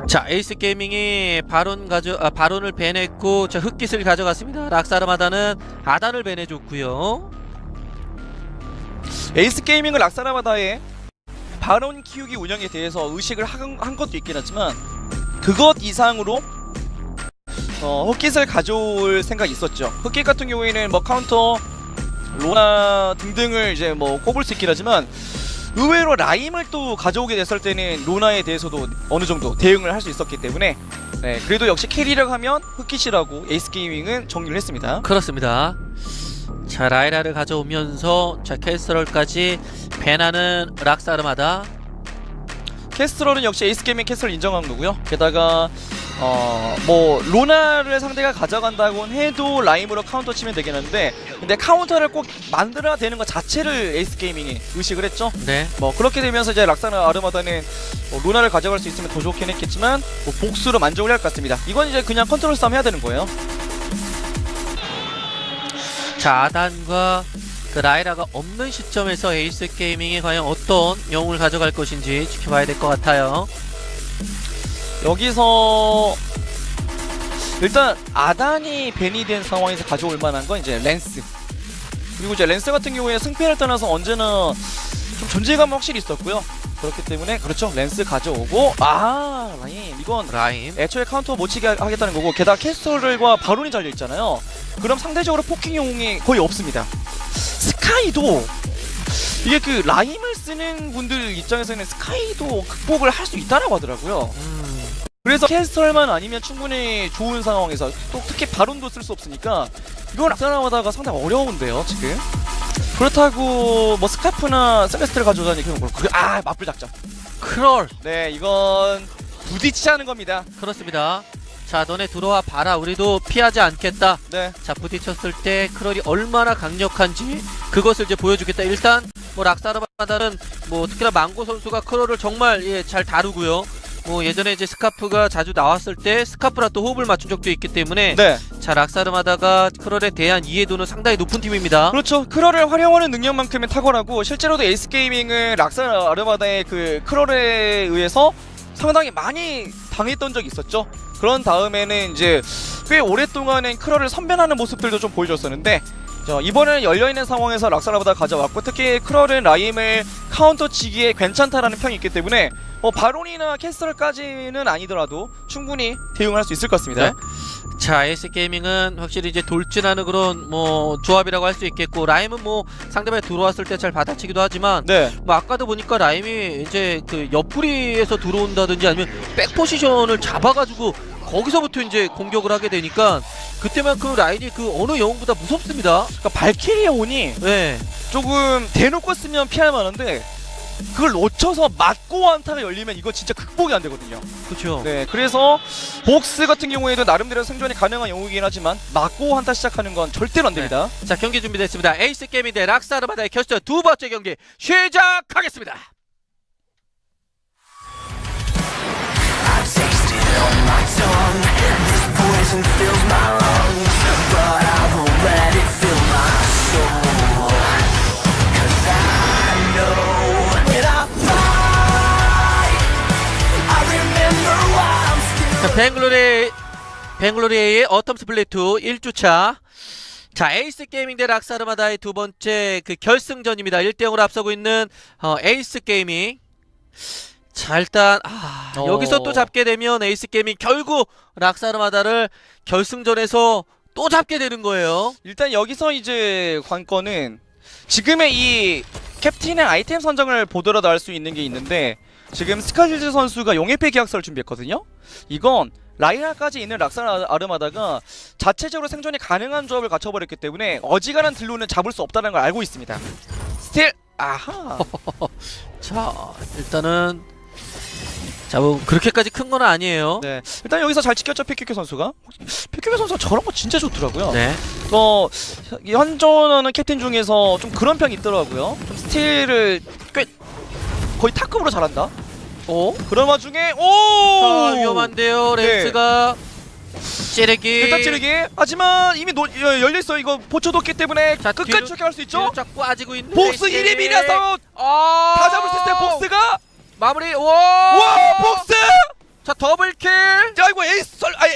자, 에이스 게이밍이 바론을 배냈고, 자, 흑깃을 가져갔습니다. 락사르마다는 아단을 배내줬고요. 에이스 게이밍은 락사라마다의 바론 키우기 운영에 대해서 의식을 한 것도 있긴 하지만 그것 이상으로 흑깃을 가져올 생각이 있었죠. 흑깃 같은 경우에는 뭐 카운터, 로나 등등을 이제 뭐 꼽을 수 있긴 하지만 의외로 라임을 또 가져오게 됐을 때는 로나에 대해서도 어느 정도 대응을 할 수 있었기 때문에 네, 그래도 역시 캐리라고 하면 흑깃이라고 에이스 게이밍은 정리를 했습니다. 그렇습니다. 자, 라이라를 가져오면서 자, 캐스럴까지 배나는 락사르마다. 캐스트럴은 역시 에이스 게이밍 캐스트럴 인정한 거고요. 게다가 뭐 로나를 상대가 가져간다고는 해도 라임으로 카운터 치면 되긴 하는데 근데 카운터를 꼭 만들어야 되는 것 자체를 에이스 게이밍이 의식을 했죠. 네. 뭐 그렇게 되면서 이제 락사나 아르마다는 로나를 가져갈 수 있으면 더 좋긴 했겠지만 뭐 복수로 만족을 할 것 같습니다. 이건 이제 그냥 컨트롤 싸움 해야 되는 거예요. 자, 아단과 그 라이라가 없는 시점에서 에이스 게이밍이 과연 어떤 영웅을 가져갈 것인지 지켜봐야 될 것 같아요. 여기서 일단 아단이 벤이 된 상황에서 가져올 만한 건 이제 랜스. 그리고 이제 랜스 같은 경우에 승패를 떠나서 언제나 좀 존재감은 확실히 있었고요. 그렇기 때문에 그렇죠. 랜스 가져오고 라임 이건 라임. 애초에 카운터 못 치게 하겠다는 거고 게다가 캐스터들과 바론이 달려 있잖아요. 그럼 상대적으로 포킹 영웅이 거의 없습니다. 스카이도 이게 그 라임을 쓰는 분들 입장에서는 스카이도 극복을 할 수 있다라고 하더라고요. 그래서 캐스터만 아니면 충분히 좋은 상황에서 또 특히 바론도 쓸 수 없으니까 이건 락사나마다가 상당히 어려운데요 지금. 그렇다고 뭐 스카프나 셀레스트를 가져다니 그런 걸 맞불 작전. 크롤. 네 이건 부딪히자는 겁니다. 그렇습니다. 자, 너네 들어와 봐라. 우리도 피하지 않겠다. 네. 자, 부딪혔을 때 크롤이 얼마나 강력한지 그것을 이제 보여주겠다. 일단 뭐 락사르마다는 뭐 특히나 망고 선수가 크롤을 정말 잘 다루고요. 뭐 예전에 이제 스카프가 자주 나왔을 때 스카프랑 또 호흡을 맞춘 적도 있기 때문에 네. 자, 락사르마다가 크롤에 대한 이해도는 상당히 높은 팀입니다. 그렇죠. 크럴을 활용하는 능력만큼은 탁월하고 실제로도 에이스 게이밍은 락사 아르마다의 그 크럴에 의해서 상당히 많이 당했던 적이 있었죠. 그런 다음에는 이제 꽤 오랫동안은 크럴을 선변하는 모습들도 좀 보여줬었는데 자, 이번에는 열려있는 상황에서 락사라보다 가져왔고 특히 크럴은 라임을 카운터 치기에 괜찮다라는 평이 있기 때문에 바론이나 캐스터까지는 아니더라도 충분히 대응할 수 있을 것 같습니다. 네. 자, 에이스 게이밍은 확실히 이제 돌진하는 그런 뭐 조합이라고 할 수 있겠고 라임은 뭐 상대방이 들어왔을 때 잘 받아치기도 하지만 네. 뭐 아까도 보니까 라임이 이제 그 옆구리에서 들어온다든지 아니면 백 포지션을 잡아가지고 거기서부터 이제 공격을 하게 되니까 그때만큼 라인이 그 어느 영웅보다 무섭습니다. 그러니까 발키리의 혼이 네. 조금 대놓고 쓰면 피할 만한데 그걸 놓쳐서 맞고 한타가 열리면 이거 진짜 극복이 안 되거든요. 그렇죠. 네, 그래서 복스 같은 경우에도 나름대로 생존이 가능한 영웅이긴 하지만 맞고 한타 시작하는 건 절대로 안 됩니다. 네. 자, 경기 준비됐습니다. 에이스 게이밍 대 락사르마다의 결승 두 번째 경기 시작하겠습니다. 자, 뱅글로리의 어텀 스플릿 2 1주차. 자, 에이스 게이밍 대 락사르마다의 두 번째 그 결승전입니다. 1대0으로 앞서고 있는 에이스 게이밍. 자, 일단 여기서 또 잡게 되면 에이스 게이밍 결국 락사르마다를 결승전에서 또 잡게 되는 거예요. 일단 여기서 이제 관건은 지금의 이 캡틴의 아이템 선정을 보더라도 알 수 있는 게 있는데 지금 스카질즈 선수가 용해패 계약서를 준비했거든요. 이건 라이라까지 있는 락사 아르마다가 자체적으로 생존이 가능한 조합을 갖춰버렸기 때문에 어지간한 딜로는 잡을 수 없다는 걸 알고 있습니다. 스틸 아하. 자, 일단은 자, 뭐 그렇게까지 큰 건 아니에요. 네, 일단 여기서 잘 지켰죠 PQQ 선수가. PQQ 선수가 저런 거 진짜 좋더라고요. 네. 현존하는 캡틴 중에서 좀 그런 평이 있더라고요. 좀 스틸을 꽤 거의 탑급으로 잘한다. 그런 와중에 자, 위험한데요. 렌스가 찌르기. 일단 찌르기. 하지만 이미 열려있어. 이거 보초뒀기 때문에 자, 끝까지 쫓겨갈 수 있죠. 쫙 빠지고 있는 복스 1인이라서 다 잡을 수 있어요. 복스가 마무리. 와 복스. 자, 더블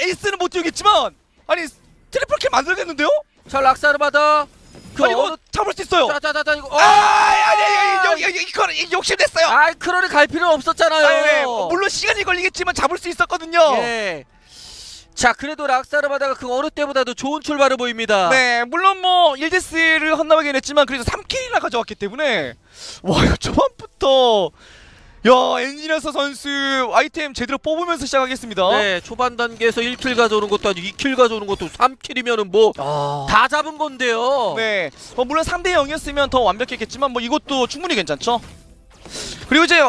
에이스는 못 띄우겠지만 아니 트리플킬 만들겠는데요? 자, 락사르마다 그 아니 이거 잡을 수 있어요. 자자자자 이거 아니 이거 욕심냈어요. 아, 크롤이 갈 필요는 없었잖아요. 네, 물론 시간이 걸리겠지만 잡을 수 있었거든요. 예. 자, 그래도 락사르마다가 그 어느 때보다도 좋은 출발을 보입니다. 네, 물론 뭐 1데스를 헌납하긴 했지만 그래도 3킬이나 가져왔기 때문에 와 이거 초반부터 야 엔지니어스 선수 아이템 제대로 뽑으면서 시작하겠습니다. 네, 초반 단계에서 1킬 가져오는 것도 아니고 2킬 가져오는 것도 3킬이면은 뭐 다 잡은 건데요. 네, 물론 3대 0이었으면 더 완벽했겠지만 뭐 이것도 충분히 괜찮죠. 그리고 이제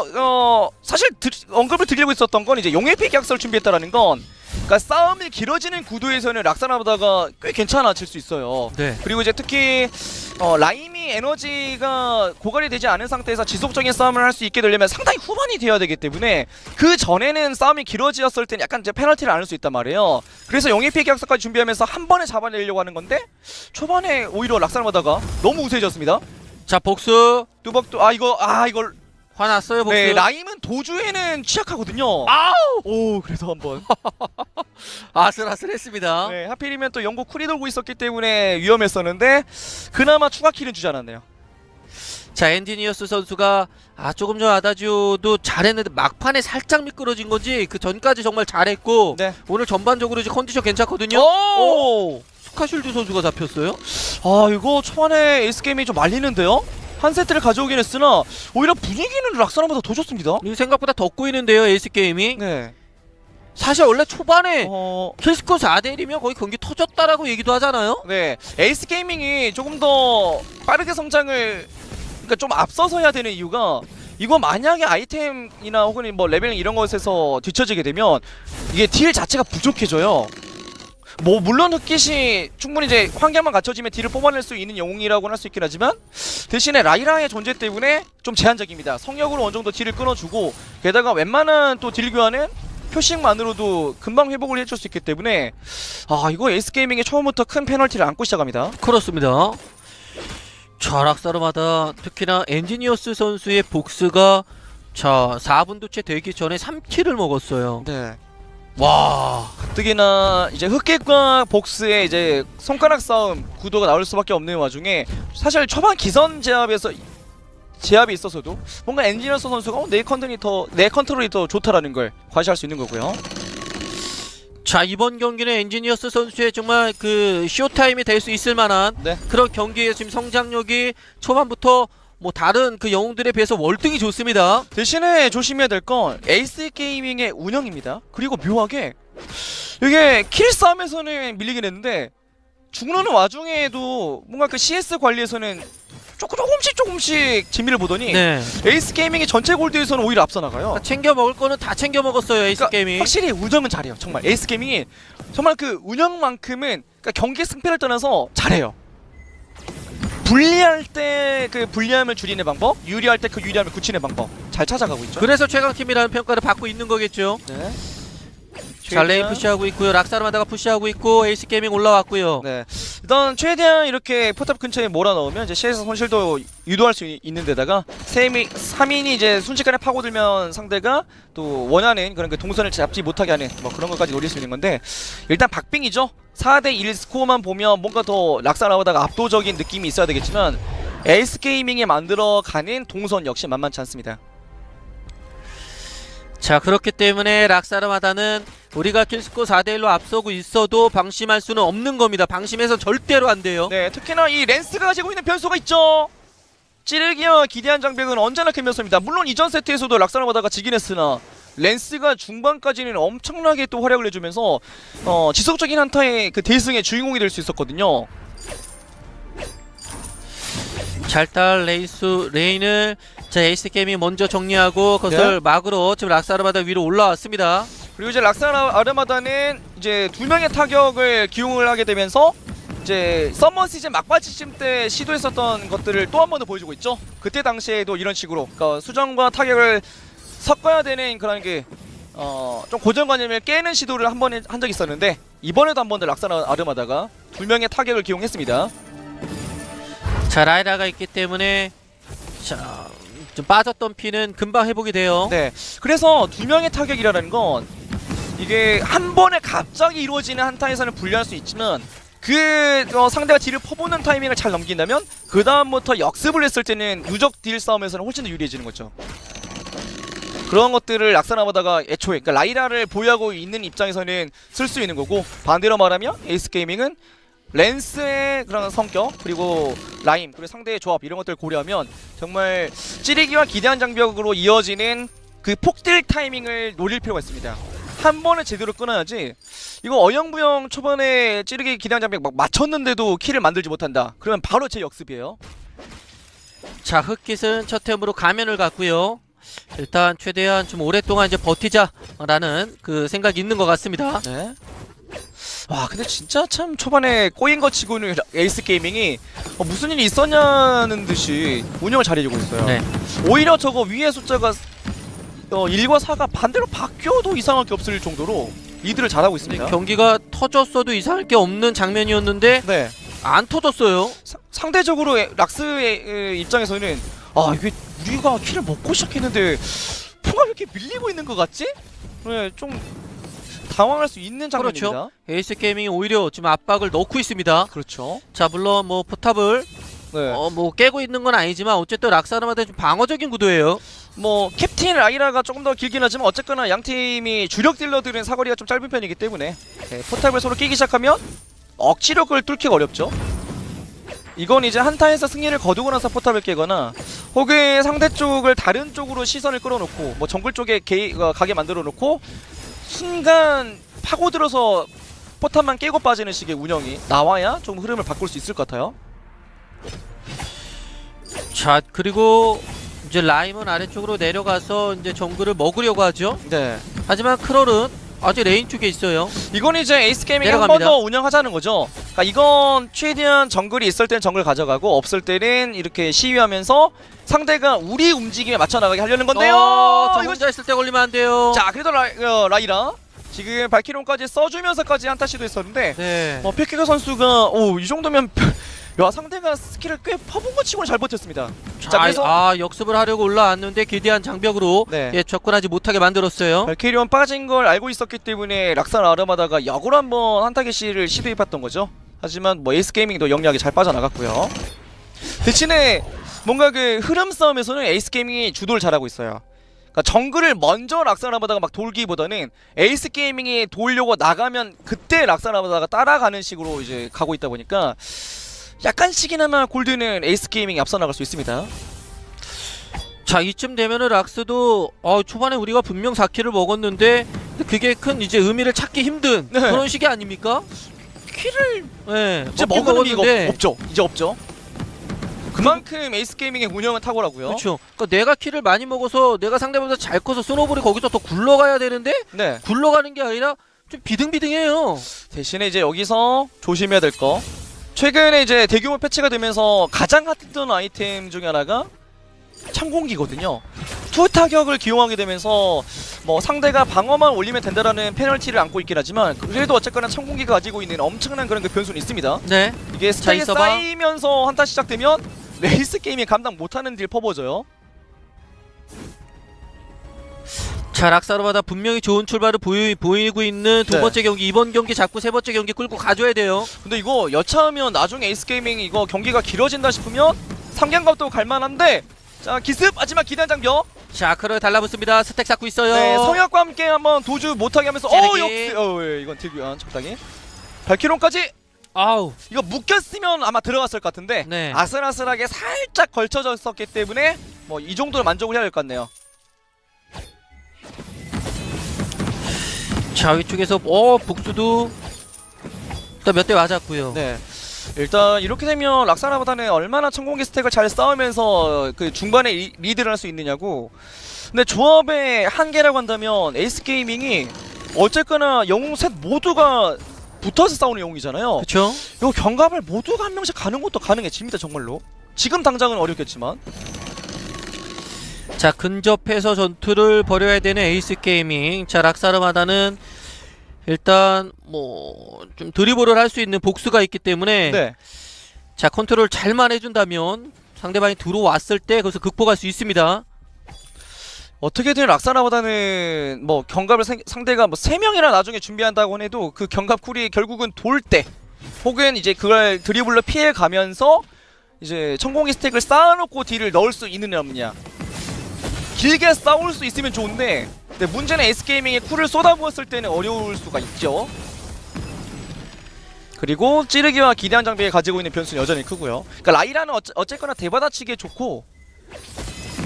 사실 언급을 드리고 있었던 건 이제 용의 피 계약서를 준비했다라는 건 그러니까 싸움이 길어지는 구도에서는 락사나보다가 꽤 괜찮아질 수 있어요. 네. 그리고 이제 특히 라임이 에너지가 고갈이 되지 않은 상태에서 지속적인 싸움을 할 수 있게 되려면 상당히 후반이 되어야 되기 때문에 그 전에는 싸움이 길어지었을 때는 약간 이제 페널티를 안 할 수 있단 말이에요. 그래서 용의 피 계약서까지 준비하면서 한 번에 잡아내려고 하는 건데 초반에 오히려 락사나보다가 너무 우세해졌습니다. 자, 복수 뚜벅도 이걸 화났어요, 복수. 네, 라임은 도주에는 취약하거든요. 아우! 오, 그래서 한번. 아슬아슬했습니다. 네, 하필이면 또 영국 쿨이 돌고 있었기 때문에 위험했었는데 그나마 추가 킬은 주지 않았네요. 자, 엔지니어스 선수가 조금 전 아다지오도 잘했는데 막판에 살짝 미끄러진 건지 그 전까지 정말 잘했고 네. 오늘 전반적으로 이제 컨디션 괜찮거든요. 오! 스카슐드 선수가 잡혔어요. 이거 초반에 에이스 게임이 좀 말리는데요. 한 세트를 가져오긴 했으나 오히려 분위기는 락사나보다 더 좋습니다. 이 생각보다 더 꼬이는데요, 에이스 게임이. 네. 사실 원래 초반에 어, 킬스코 4대1이면 거의 경기 터졌다라고 얘기도 하잖아요. 네. 에이스 게이밍이 조금 더 빠르게 성장을 그러니까 좀 앞서서 해야 되는 이유가 이거 만약에 아이템이나 혹은 뭐 레벨링 이런 것에서 뒤처지게 되면 이게 딜 자체가 부족해져요. 뭐 물론 흑깃이 충분히 이제 환경만 갖춰지면 딜을 뽑아낼 수 있는 영웅이라고는 할 수 있긴 하지만 대신에 라이라의 존재 때문에 좀 제한적입니다. 성역으로 어느 정도 딜을 끊어주고 게다가 웬만한 또 딜 교환은 표식만으로도 금방 회복을 해줄 수 있기 때문에 이거 에이스 게이밍이 처음부터 큰 페널티를 안고 시작합니다. 그렇습니다. 자, 락사르마다 특히나 엔지니어스 선수의 복스가 자 4분도 채 되기 전에 3킬을 먹었어요. 네. 와. 가뜩이나 이제 흑객과 복스의 이제 손가락 싸움 구도가 나올 수밖에 없는 와중에 사실 초반 기선 제압이 있어서도 뭔가 엔지니어스 선수가 내 컨트롤이 더 좋다라는 걸 과시할 수 있는 거고요. 자, 이번 경기는 엔지니어스 선수의 정말 그 쇼타임이 될 수 있을 만한 네. 그런 경기에 지금 성장력이 초반부터 뭐 다른 그 영웅들에 비해서 월등히 좋습니다. 대신에 조심해야 될 건 에이스 게이밍의 운영입니다. 그리고 묘하게 이게 킬 싸움에서는 밀리긴 했는데 죽는 와중에도 뭔가 그 CS 관리에서는 조금씩 재미를 보더니 네. 에이스 게이밍이 전체 골드에서는 오히려 앞서 나가요. 챙겨 먹을 거는 다 챙겨 먹었어요, 에이스 그러니까 게임이. 확실히 운영은 잘해요. 정말 에이스 게이밍이 정말 그 운영만큼은 그러니까 경기 승패를 떠나서 잘해요. 불리할 때 그 불리함을 줄이는 방법, 유리할 때 그 유리함을 굳히는 방법 잘 찾아가고 있죠. 그래서 최강팀이라는 평가를 받고 있는 거겠죠. 네. 잘 레인 푸시하고 있고요. 락사르마다가 푸시하고 있고 에이스 게이밍 올라왔고요. 네. 일단 최대한 이렇게 포탑 근처에 몰아넣으면 이제 CS 손실도 유도할 수 있는 데다가 3인이 이제 순식간에 파고들면 상대가 또 원하는 그런 그 동선을 잡지 못하게 하는 뭐 그런 것까지 노릴 수 있는 건데 일단 박빙이죠. 4대1 스코어만 보면 뭔가 더 락사나보다가 압도적인 느낌이 있어야 되겠지만 에이스 게이밍이 만들어가는 동선 역시 만만치 않습니다. 자, 그렇기 때문에 락사르마다는 우리가 킬스코 4대1로 앞서고 있어도 방심할 수는 없는 겁니다. 방심해서 절대로 안 돼요. 네, 특히나 이 랜스가 가지고 있는 변수가 있죠. 찌르기와 기대한 장벽은 언제나 큰 변수입니다. 물론 이전 세트에서도 락사나보다가 지긴 했으나 랜스가 중반까지는 엄청나게 또 활약을 해주면서 지속적인 한타의 그 대승의 주인공이 될 수 있었거든요. 자, 일단 레인을 자 에이스 게임이 먼저 정리하고 그것을 네. 막으로 지금 락사르마다 위로 올라왔습니다. 그리고 이제 락사르마다는 이제 2명의 타격을 기용을 하게 되면서 이제 서머 시즌 막바지쯤 때 시도했었던 것들을 또 한 번 더 보여주고 있죠. 그때 당시에도 이런 식으로 그러니까 수정과 타격을 섞어야 되는 그런 게 좀 고정관념을 깨는 시도를 한 번 한 적이 있었는데 이번에도 한 번 더 락사르마다가 2명의 타격을 기용했습니다. 자, 라이라가 있기 때문에 자, 좀 빠졌던 피는 금방 회복이 돼요. 네, 그래서 2명의 타격이라는 건 이게 한 번에 갑자기 이루어지는 한타에서는 불리할 수 있지만 상대가 딜을 퍼보는 타이밍을 잘 넘긴다면 그 다음부터 역습을 했을 때는 누적 딜 싸움에서는 훨씬 더 유리해지는 거죠. 그런 것들을 락사나바다가 애초에 그러니까 라이라를 보유하고 있는 입장에서는 쓸 수 있는 거고, 반대로 말하면 에이스 게이밍은 랜스의 그런 성격 그리고 라임 그리고 상대의 조합 이런 것들을 고려하면 정말 찌르기와 기대한 장벽으로 이어지는 그 폭딜 타이밍을 노릴 필요가 있습니다. 한 번에 제대로 끊어야지. 이거 어영부영 초반에 찌르기 기대한 장벽 막 맞췄는데도 킬을 만들지 못한다, 그러면 바로 제 역습이에요. 자, 흑깃은 첫 템으로 가면을 갔고요. 일단 최대한 좀 오랫동안 이제 버티자라는 그 생각이 있는 것 같습니다. 네. 와, 근데 진짜 참 초반에 꼬인 거 치고는 에이스 게이밍이 무슨 일이 있었냐는 듯이 운영을 잘해주고 있어요. 네. 오히려 저거 위에 숫자가 1과 4가 반대로 바뀌어도 이상할 게 없을 정도로 리드를 잘하고 있습니다. 경기가 터졌어도 이상할 게 없는 장면이었는데 네. 안 터졌어요. 상대적으로 락스의 입장에서는 이게 우리가 키를 먹고 시작했는데 푸가 왜 이렇게 밀리고 있는 것 같지? 네, 좀 당황할 수 있는 장면입니다. 그렇죠. 에이스 게이밍이 오히려 지금 압박을 넣고 있습니다. 그렇죠. 자, 물론 뭐 포탑을 네. 뭐 깨고 있는 건 아니지만 어쨌든 락사르마다 좀 방어적인 구도예요. 뭐 캡틴 라이라가 조금 더 길긴 하지만 어쨌거나 양 팀이 주력 딜러들은 사거리가 좀 짧은 편이기 때문에 포탑을 서로 끼기 시작하면 억지로 그걸 뚫기가 어렵죠. 이건 이제 한타에서 승리를 거두고 나서 포탑을 깨거나 혹은 상대 쪽을 다른 쪽으로 시선을 끌어놓고 뭐 정글 쪽에 가게 만들어 놓고 순간 파고들어서 포탑만 깨고 빠지는 식의 운영이 나와야 좀 흐름을 바꿀 수 있을 것 같아요. 자, 그리고 이제 라임은 아래쪽으로 내려가서 이제 정글을 먹으려고 하죠. 네. 하지만 크롤은 아직 레인 쪽에 있어요. 이건 이제 에이스 게이밍이 한 번 내려갑니다. 더 운영하자는 거죠. 그러니까 이건 최대한 정글이 있을 땐 정글 가져가고 없을 때는 이렇게 시위하면서 상대가 우리 움직임에 맞춰 나가게 하려는 건데요. 저 이거 혼자 있을 때 걸리면 안 돼요. 자, 그래도 라이라 지금 발키론까지 써주면서까지 한타 시도했었는데 네. 피케가 선수가 이 정도면 야, 상대가 스킬을 꽤 퍼본 것 치고는 잘 버텼습니다. 자, 그래서 역습을 하려고 올라왔는데 기대한 장벽으로 네. 접근하지 못하게 만들었어요. 발키리온 빠진 걸 알고 있었기 때문에 락산 아르마다가 역으로 한번 한타 개시를 시도해봤던 거죠. 하지만 뭐 에이스 게이밍도 영리하게 잘 빠져나갔고요. 대신에 뭔가 그 흐름 싸움에서는 에이스 게이밍이 주도를 잘하고 있어요. 그러니까 정글을 먼저 락사나바다가 막 돌기보다는 에이스 게이밍이 돌려고 나가면 그때 락사나바다가 따라가는 식으로 이제 가고 있다 보니까 약간씩이나마 골드는 에이스 게이밍이 앞서 나갈 수 있습니다. 자, 이쯤 되면은 락스도 초반에 우리가 분명 4킬을 먹었는데 그게 큰 이제 의미를 찾기 힘든 네. 그런 시기 아닙니까? 키를 이제 먹는 이거 없죠. 이제 없죠. 그만큼 에이스 게이밍의 운영은 탁월하고요. 그렇죠. 그러니까 내가 킬을 많이 먹어서 내가 상대보다 잘 커서 스노볼이 거기서 더 굴러가야 되는데 네. 굴러가는 게 아니라 좀 비등비등해요. 대신에 이제 여기서 조심해야 될 거. 최근에 이제 대규모 패치가 되면서 가장 핫했던 아이템 중에 하나가 창공기거든요. 투 타격을 기용하게 되면서 뭐 상대가 방어만 올리면 된다라는 페널티를 안고 있긴 하지만 그래도 어쨌거나 창공기가 가지고 있는 엄청난 그런 그 변수는 있습니다. 네. 이게 스택이 있어봐. 쌓이면서 한타 시작되면 레이스 게임이 감당 못하는 딜 퍼버져요. 자, 락사르마다 분명히 좋은 출발을 보이고 있는 두 네. 번째 경기, 이번 경기 잡고 세 번째 경기 끌고 가줘야 돼요. 근데 이거 여차하면 나중에 에이스 게이밍 이거 경기가 길어진다 싶으면 삼경갑도 갈만한데, 자 기습 마지막 기단 장벽. 자, 크로에 달라붙습니다. 스택 쌓고 있어요. 네, 성약과 함께 한번 도주 못하게 하면서 찌르기. 역시 이건 딜교환 적당히 발키론까지. 아우. 이거 묶였으면 아마 들어갔을 것 같은데 네. 아슬아슬하게 살짝 걸쳐졌었기 때문에 뭐 이 정도는 만족을 해야 될 것 같네요. 자, 위쪽에서 복수도 일단 몇 대 맞았고요. 네. 일단 이렇게 되면 락사나보다는 얼마나 천공기 스택을 잘 쌓으면서 그 중반에 리드를 할 수 있느냐고. 근데 조합의 한계라고 한다면 에이스 게이밍이 어쨌거나 영웅 셋 모두가 붙어서 싸우는 영웅이잖아요. 그렇죠? 요 경갑을 모두가 한 명씩 가는 것도 가능해집니다. 정말로. 지금 당장은 어렵겠지만. 자, 근접해서 전투를 벌여야 되는 에이스 게이밍. 자, 락사르마다는 일단 뭐 좀 드리블을 할 수 있는 복수가 있기 때문에 네. 자, 컨트롤 잘만 해준다면 상대방이 들어왔을 때 거기서 극복할 수 있습니다. 어떻게든 락사나보다는 뭐 경갑을 상대가 뭐 3명이나 나중에 준비한다고 해도 그 경갑 쿨이 결국은 돌 때 혹은 이제 그걸 드리블로 피해 가면서 이제 천공기 스택을 쌓아놓고 딜을 넣을 수 있느냐 없느냐. 길게 싸울 수 있으면 좋은데 근데 문제는 S게이밍이 쿨을 쏟아부었을 때는 어려울 수가 있죠. 그리고 찌르기와 기대한 장비가 가지고 있는 변수는 여전히 크고요. 그러니까 라이라는 어쨌거나 대받아치기에 좋고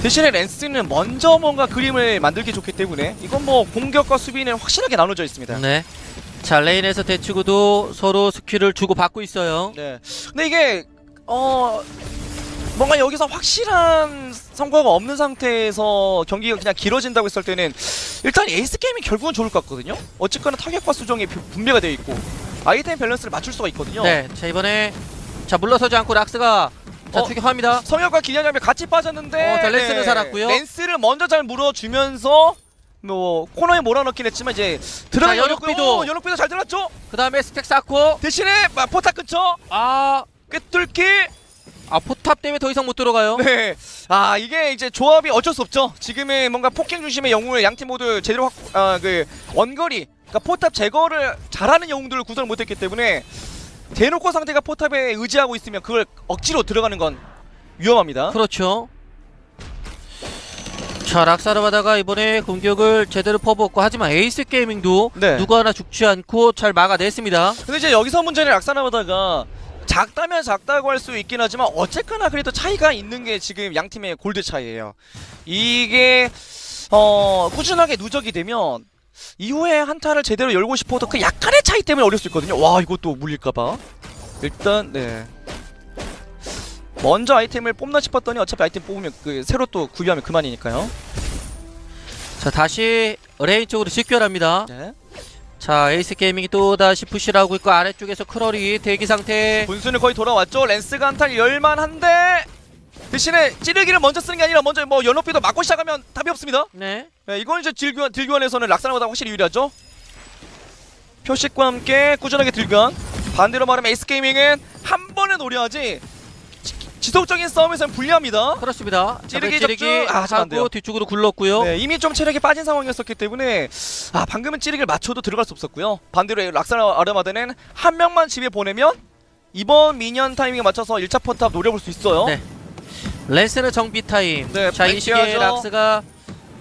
대신에 랜스는 먼저 뭔가 그림을 만들기 좋기 때문에 이건 뭐 공격과 수비는 확실하게 나눠져 있습니다. 네. 자, 레인에서 대치구도 서로 스킬을 주고 받고 있어요. 네. 근데 이게 뭔가 여기서 확실한 성과가 없는 상태에서 경기가 그냥 길어진다고 했을 때는 일단 에이스 게임이 결국은 좋을 것 같거든요. 어쨌거나 타격과 수정이 분배가 되어 있고 아이템 밸런스를 맞출 수가 있거든요. 네. 자, 이번에 자, 물러서지 않고 락스가 자, 추격합니다. 성역과 기념 장비 같이 빠졌는데 자, 랜스는 살았고요. 랜스를 먼저 잘 물어주면서 뭐 코너에 몰아넣긴 했지만 이제 들어가 연옥비도. 연옥비도 잘 들어갔죠. 그다음에 스택 쌓고 대신에 포탑 근처 꿰뚫기. 포탑 때문에 더 이상 못 들어가요. 네. 이게 이제 조합이 어쩔 수 없죠. 지금은 뭔가 폭행 중심의 영웅을 양팀 모두 제대로 그 원거리, 그러니까 포탑 제거를 잘하는 영웅들을 구성을 못했기 때문에 대놓고 상대가 포탑에 의지하고 있으면 그걸 억지로 들어가는 건 위험합니다. 그렇죠. 자, 락사르바다가 이번에 공격을 제대로 퍼부었고 하지만 에이스 게이밍도 네. 누구 하나 죽지 않고 잘 막아냈습니다. 근데 이제 여기서 문제는 락사나바다가 작다면 작다고 할 수 있긴 하지만 어쨌거나 그래도 차이가 있는 게 지금 양 팀의 골드 차이예요. 이게 꾸준하게 누적이 되면 이후에 한타를 제대로 열고 싶어도 그 약간의 차이 때문에 어려울 수 있거든요. 와, 이것도 물릴까봐. 일단 네. 먼저 아이템을 뽑나 싶었더니 어차피 아이템 뽑으면 새로 또 구비하면 그만이니까요. 자, 다시 레인 쪽으로 직결합니다. 네. 자, 에이스 게이밍이 또 다시 푸시를 하고 있고 아래쪽에서 크럴이 대기 상태. 분수는 거의 돌아왔죠. 랜스가 한타를 열만한데 대신에 찌르기를 먼저 쓰는 게 아니라 먼저 뭐 연어피도 맞고 시작하면 답이 없습니다. 네. 네, 이건 이제 딜교환에서는 락사나보다 확실히 유리하죠. 표식과 함께 꾸준하게 딜교환. 반대로 말하면 에이스게이밍은 한 번에 노려야지 지속적인 싸움에서는 불리합니다. 그렇습니다. 찌르기 찌르기 접주. 안 돼요. 하고 뒤쪽으로 굴렀고요. 네, 이미 좀 체력이 빠진 상황이었기 때문에 방금은 찌르기를 맞춰도 들어갈 수 없었고요. 반대로 락사나 아르마드는 한 명만 집에 보내면 이번 미니언 타이밍에 맞춰서 1차 포탑 노려볼 수 있어요. 네. 랜스는 정비 타임. 네, 자, 이 시기에 밝혀야죠. 락스가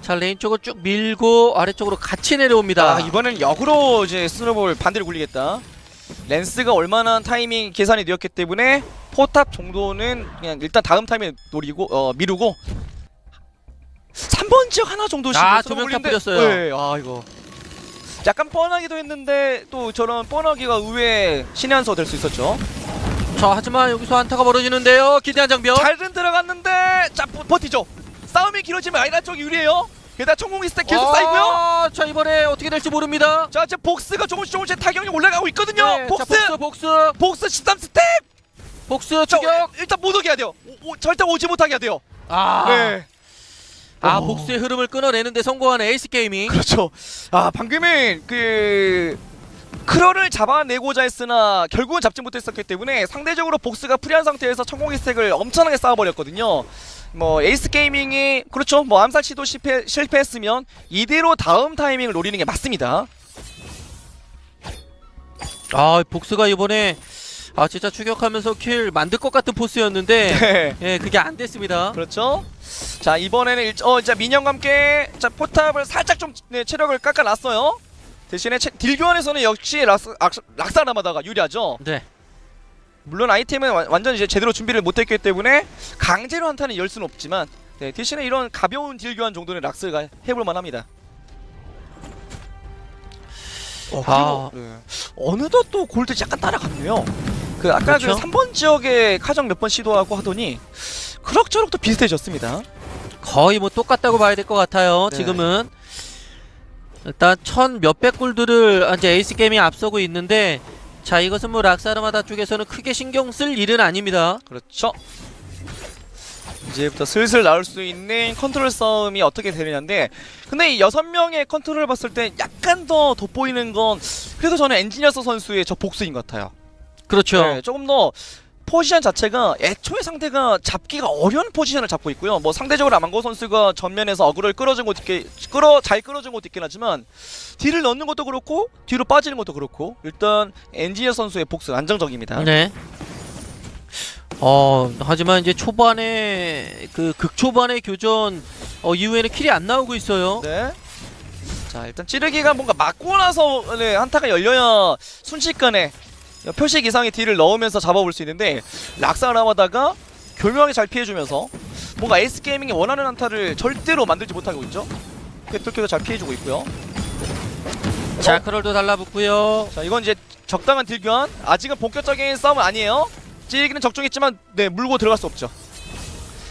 자, 레인 쪽을 쭉 밀고 아래쪽으로 같이 내려옵니다. 이번엔 역으로 이제 스노볼 반대로 굴리겠다. 랜스가 얼마나 타이밍 계산이 되었기 때문에 포탑 정도는 그냥 일단 다음 타임에 노리고 미루고 3번 지역 하나 정도씩 조명탑 뿌렸어요. 네, 이거 약간 뻔하기도 했는데 또 저런 뻔하기가 의외의 신의 한 수 될 수 있었죠. 자, 하지만 여기서 한타가 벌어지는데요. 기대한 장벽. 잘은 들어갔는데 자 버티죠. 싸움이 길어지면 아이라 쪽이 유리해요. 게다가 총공이 스택 계속 쌓이고요. 자, 이번에 어떻게 될지 모릅니다. 자, 이제 복스가 조금씩 타격이 올라가고 있거든요. 네, 복스! 자, 복스 13 스택! 복스 자, 추격. 일단 못 오게 해야 돼요. 절대 오지 못하게 해야 돼요. 네. 오. 복스의 흐름을 끊어내는데 성공하는 에이스 게이밍. 그렇죠. 방금은 크럴을 잡아내고자 했으나 결국은 잡지 못했었기 때문에 상대적으로 복스가 프리한 상태에서 천공기 스택을 엄청나게 쌓아버렸거든요. 뭐 에이스 게이밍이 그렇죠. 뭐 암살 시도 실패했으면 이대로 다음 타이밍을 노리는 게 맞습니다. 복스가 이번에 진짜 추격하면서 킬 만들 것 같은 포스였는데 네. 예, 그게 안 됐습니다. 그렇죠. 자, 이번에는 이제 미니언과 함께 자 포탑을 살짝 좀 체력을 깎아놨어요. 대신에 딜 교환에서는 역시 락사나마다가 유리하죠. 네. 물론 아이템은 완전 이제 제대로 준비를 못했기 때문에 강제로 한타는 열 수는 없지만 대신에 이런 가벼운 딜 교환 정도는 락스가 해볼 만합니다. 그리고 어느덧 또 골드 약간 따라갔네요. 아까 그렇죠? 3번 지역에 카정 몇 번 시도하고 하더니 그럭저럭 또 비슷해졌습니다. 거의 뭐 똑같다고 봐야 될 것 같아요. 네. 지금은 일단 1000 몇백 골드를 이제 에이스 게임이 앞서고 있는데 자, 이것은 뭐 락사르마다 쪽에서는 크게 신경 쓸 일은 아닙니다. 그렇죠. 이제부터 슬슬 나올 수 있는 컨트롤 싸움이 어떻게 되느냐인데 근데 이 6명의 컨트롤을 봤을 때 약간 더 돋보이는 건 그래도 저는 엔지니어스 선수의 저 복수인 것 같아요. 그렇죠. 네, 조금 더 포지션 자체가 애초에 상대가 잡기가 어려운 포지션을 잡고 있고요. 뭐 상대적으로 아망고 선수가 전면에서 어그로를 끌어준 것도 잘 끌어준 것도 있긴 하지만 딜을 넣는 것도 그렇고 뒤로 빠지는 것도 그렇고 일단 엔지니어 선수의 복수 안정적입니다. 네. 하지만 이제 초반에 그 극초반의 교전 이후에는 킬이 안 나오고 있어요. 네. 자 일단 찌르기가 뭔가 맞고 나서 네, 한타가 열려야 순식간에 표식 이상의 딜을 넣으면서 잡아볼 수 있는데 락사라마다가 교묘하게 잘 피해주면서 뭔가 에이스게이밍이 원하는 한타를 절대로 만들지 못하고 있죠. 뚫기도 잘 피해주고 있고요. 자 크롤도 달라붙고요. 자 이건 이제 적당한 딜 교환. 아직은 본격적인 싸움은 아니에요. 찌르기는 적중했지만 네 물고 들어갈 수 없죠.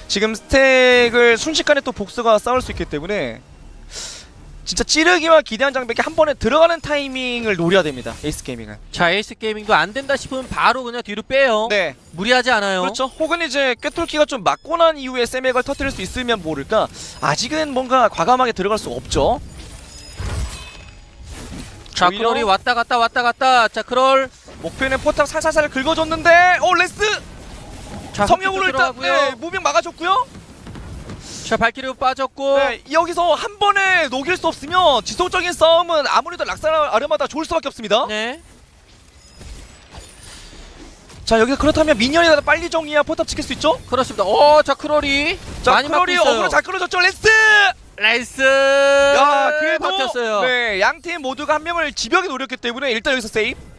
지금 스택을 순식간에 또 복수가 싸울 수 있기 때문에 진짜 찌르기와 기대한 장벽이 한 번에 들어가는 타이밍을 노려야 됩니다. 에이스게이밍은. 자 에이스 게이밍도 안 된다 싶으면 바로 그냥 뒤로 빼요. 네. 무리하지 않아요. 그렇죠. 혹은 이제 꿰뚫기가 좀 맞고 난 이후에 세맥을 터뜨릴 수 있으면 모를까. 아직은 뭔가 과감하게 들어갈 수 없죠. 자 오히려 크롤이 왔다 갔다. 자 크롤. 목표는 포탑 살살살 긁어줬는데 레스 자 성형으로 일단 들어가고요. 네, 무빙 막아줬고요. 자 발키리오 빠졌고. 네, 여기서 한 번에 녹일 수 없으면 지속적인 싸움은 아무래도 락사라 아르마다 좋을 수밖에 없습니다. 네. 자 여기서 그렇다면 미니언이라도 빨리 정리해야 포탑 지킬 수 있죠? 그렇습니다. 자 크롤이 자 많이 맞고 크롤이 있어요. 어그로 잘 끌어줬죠. 레스! 레이스. 야 그래도 버텼어요. 네, 양팀 모두가 한 명을 지벽에 노렸기 때문에 일단 여기서 세이브.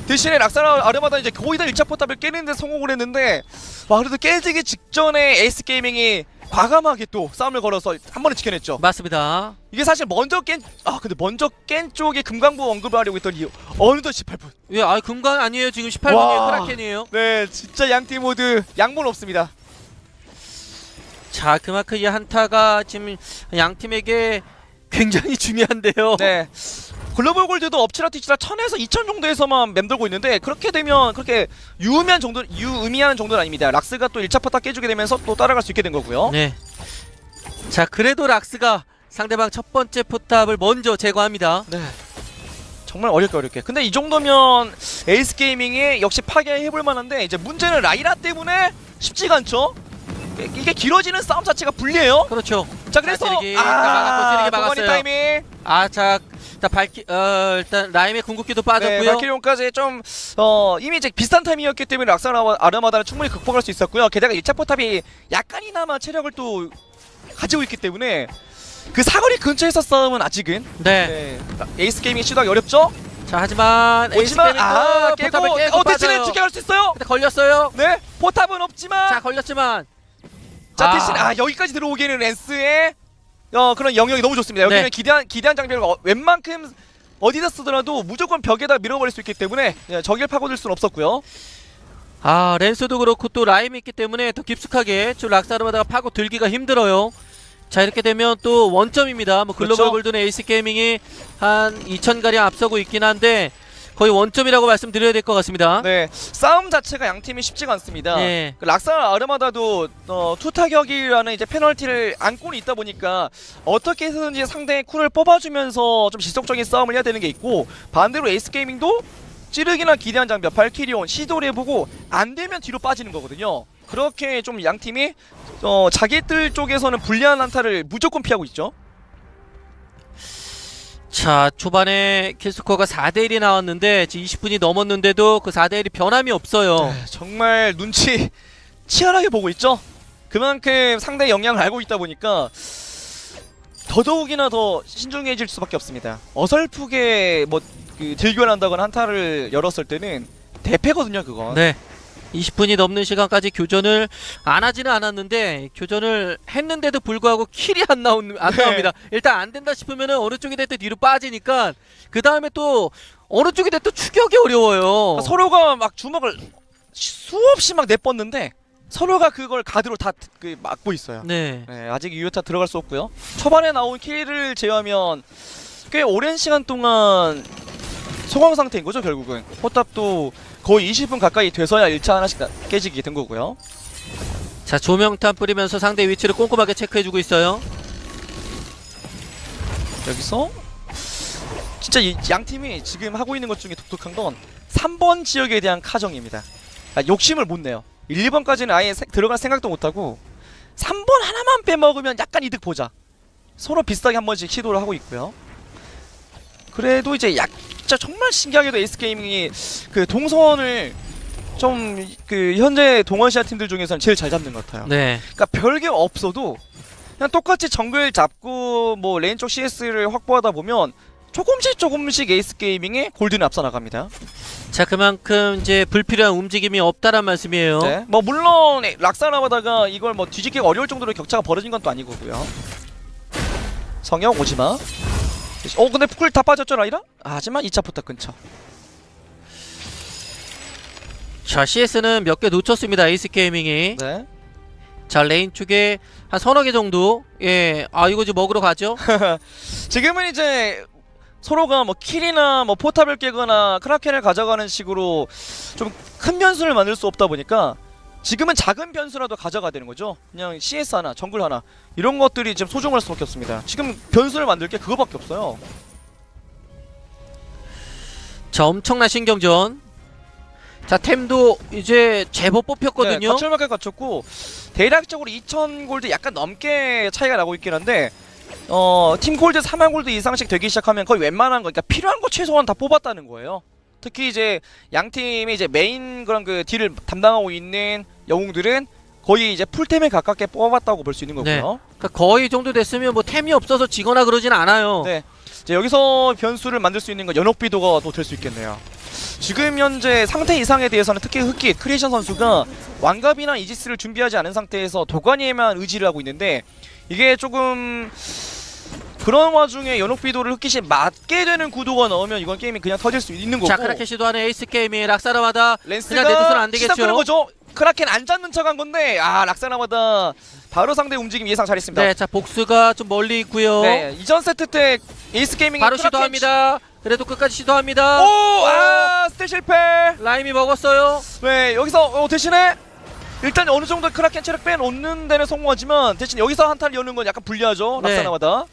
대신에 락사라 아르마다 이제 거의 다 1차 포탑을 깨는데 성공을 했는데 와 그래도 깨지기 직전에 에이스게이밍이 과감하게 또 싸움을 걸어서 한 번에 지켜냈죠. 맞습니다. 이게 사실 먼저 근데 먼저 깬 쪽에 금강부 언급을 하려고 했더니 어느덧 18분. 예, 금강 아니에요. 지금 18분이에요. 와. 크라켄이에요. 네 진짜 양팀 모두 양분 없습니다. 자, 그만큼 이 한타가 지금 양 팀에게 굉장히 중요한데요. 네. 글로벌 골드도 엎치라 뒤치라 1000에서 2000 정도에서만 맴돌고 있는데 그렇게 되면 그렇게 유의미한 정도는 아닙니다. 락스가 또 1차 포탑 깨주게 되면서 또 따라갈 수 있게 된 거고요. 네. 자, 그래도 락스가 상대방 첫 번째 포탑을 먼저 제거합니다. 네. 정말 어렵게. 근데 이 정도면 에이스 게이밍이 역시 파괴해볼 만한데 이제 문제는 라이라 때문에 쉽지가 않죠. 이게 길어지는 싸움 자체가 불리해요. 그렇죠. 자 그래서 찌르기 막았어요. 동원이 타이밍. 자, 일단 라임의 궁극기도 네, 빠졌고요. 발키리온까지 좀 이미 이제 비슷한 타이밍이었기 때문에 락사라 아르마다는 충분히 극복할 수 있었고요. 게다가 1차 포탑이 약간이나마 체력을 또 가지고 있기 때문에 그 사거리 근처에서 싸움은 아직은 네. 에이스 게이밍이 시도하기 어렵죠. 자, 하지만 에이스 오지만 게이밍도 깨고 포탑을 깨고 대신에 빠져요. 지켜갈 수 있어요. 근데 걸렸어요. 네, 포탑은 없지만 자, 걸렸지만 자 대신 여기까지 들어오기에는 랜스의 그런 영역이 너무 좋습니다. 여기는 네. 기대한 장벽을 웬만큼 어디다 쓰더라도 무조건 벽에다 밀어버릴 수 있기 때문에 저길 파고들 수는 없었고요. 랜스도 그렇고 또 라임이 있기 때문에 더 깊숙하게 좀 락사르마다가 파고 들기가 힘들어요. 자, 이렇게 되면 또 원점입니다. 뭐 글로벌 그렇죠. 골드는 에이스 게이밍이 한 2000가량 앞서고 있긴 한데 거의 원점이라고 말씀드려야 될 것 같습니다. 네, 싸움 자체가 양 팀이 쉽지가 않습니다. 네. 그 락사 아르마다도 투타격이라는 이제 페널티를 안고는 있다 보니까 어떻게 해서든지 상대의 쿨을 뽑아주면서 좀 지속적인 싸움을 해야 되는 게 있고 반대로 에이스 게이밍도 찌르기나 기대한 장벽, 발키리온 시도를 해보고 안 되면 뒤로 빠지는 거거든요. 그렇게 좀 양 팀이 자기들 쪽에서는 불리한 한타를 무조건 피하고 있죠. 자, 초반에 킬스코어가 4대1이 나왔는데 지금 20분이 넘었는데도 그 4대1이 변함이 없어요. 네, 정말 눈치 치열하게 보고 있죠. 그만큼 상대의 역량을 알고 있다 보니까 더더욱이나 더 신중해질 수밖에 없습니다. 어설프게 그 딜교환한다거나 한타를 열었을 때는 대패거든요, 그건. 네. 20분이 넘는 시간까지 교전을 안 하지는 않았는데 교전을 했는데도 불구하고 킬이 안 나옵니다. 일단 안 된다 싶으면은 어느 쪽이 됐든 뒤로 빠지니까 그 다음에 또 어느 쪽이 됐든 추격이 어려워요. 서로가 막 주먹을 수없이 막 내뻗는데 서로가 그걸 가드로 다 막고 있어요. 네. 네, 아직 2회차 들어갈 수 없고요. 초반에 나온 킬을 제외하면 꽤 오랜 시간 동안 소강 상태인 거죠, 결국은. 포탑도 거의 20분 가까이 돼서야 1차 하나씩 깨지게 된 거고요. 자, 조명탄 뿌리면서 상대 위치를 꼼꼼하게 체크해주고 있어요. 여기서 진짜 이 양팀이 지금 하고 있는 것 중에 독특한 건 3번 지역에 대한 카정입니다. 욕심을 못 내요. 1, 2번까지는 아예 들어갈 생각도 못하고 3번 하나만 빼먹으면 약간 이득 보자. 서로 비슷하게 한 번씩 시도를 하고 있고요. 그래도 이제 진짜 정말 신기하게도 에이스게이밍이 그 동선을 좀 그 현재 동아시아 팀들 중에서는 제일 잘 잡는 것 같아요. 네. 그러니까 별게 없어도 그냥 똑같이 정글 잡고 뭐 레인 쪽 CS를 확보하다 보면 조금씩 에이스게이밍의 골드는 앞서 나갑니다. 자, 그만큼 이제 불필요한 움직임이 없다란 말씀이에요. 네. 뭐 물론 락사나바다가 이걸 뭐 뒤집기가 어려울 정도로 격차가 벌어진 건 또 아니고요. 성형 오지마. 근데 풀 다 빠졌죠 라이라? 하지만 2차 포탑 근처. 자, CS는 몇 개 놓쳤습니다. 에이스게이밍이. 네. 자, 레인 쪽에 한 서너 개 정도. 예. 아, 이거 지금 먹으러 가죠? 지금은 이제 서로가 뭐 킬이나 뭐 포탑을 깨거나 크라켄을 가져가는 식으로 좀 큰 변수를 만들 수 없다 보니까 지금은 작은 변수라도 가져가야 되는 거죠. 그냥 CS 하나, 정글 하나 이런 것들이 지금 소중할 수밖에 없습니다. 지금 변수를 만들 게 그거밖에 없어요. 자, 엄청난 신경전. 자, 템도 이제 제법 뽑혔거든요. 네, 갖출 만큼 갖췄고 대략적으로 2000 골드 약간 넘게 차이가 나고 있긴 한데 팀 골드 4만 골드 이상씩 되기 시작하면 거의 웬만한 거, 그러니까 필요한 거 최소한 다 뽑았다는 거예요. 특히 이제 양 팀이 이제 메인 그런 그 딜을 담당하고 있는 영웅들은 거의 이제 풀템에 가깝게 뽑았다고 볼 수 있는 거고요. 네. 그러니까 거의 정도 됐으면 뭐 템이 없어서 지거나 그러진 않아요. 네. 이제 여기서 변수를 만들 수 있는 건 연옥비도가 또 될 수 있겠네요. 지금 현재 상태 이상에 대해서는 특히 흑깃 크리에이션 선수가 왕갑이나 이지스를 준비하지 않은 상태에서 도가니에만 의지를 하고 있는데 이게 조금 그런 와중에 연옥비도를 흑깃이 맞게 되는 구도가 나오면 이건 게임이 그냥 터질 수 있는 거고. 자, 크라켄 시도하는 에이스게이밍 락사라마다 랜스가 그냥 내두서는 안 되겠죠. 시작 끄는 거죠. 크라켄 안 잡는 척 한 건데 락사나마다 바로 상대 움직임 예상 잘했습니다. 네, 자, 복수가 좀 멀리 있고요. 네, 이전 세트 때 에이스게이밍이 바로 시도합니다. 그래도 끝까지 시도합니다. 스틸 실패. 라임이 먹었어요. 네, 여기서 대신에 일단 어느 정도 크라켄 체력 빼놓는 데는 성공하지만 대신 여기서 한타를 여는 건 약간 불리하죠. 네. 락사나마다.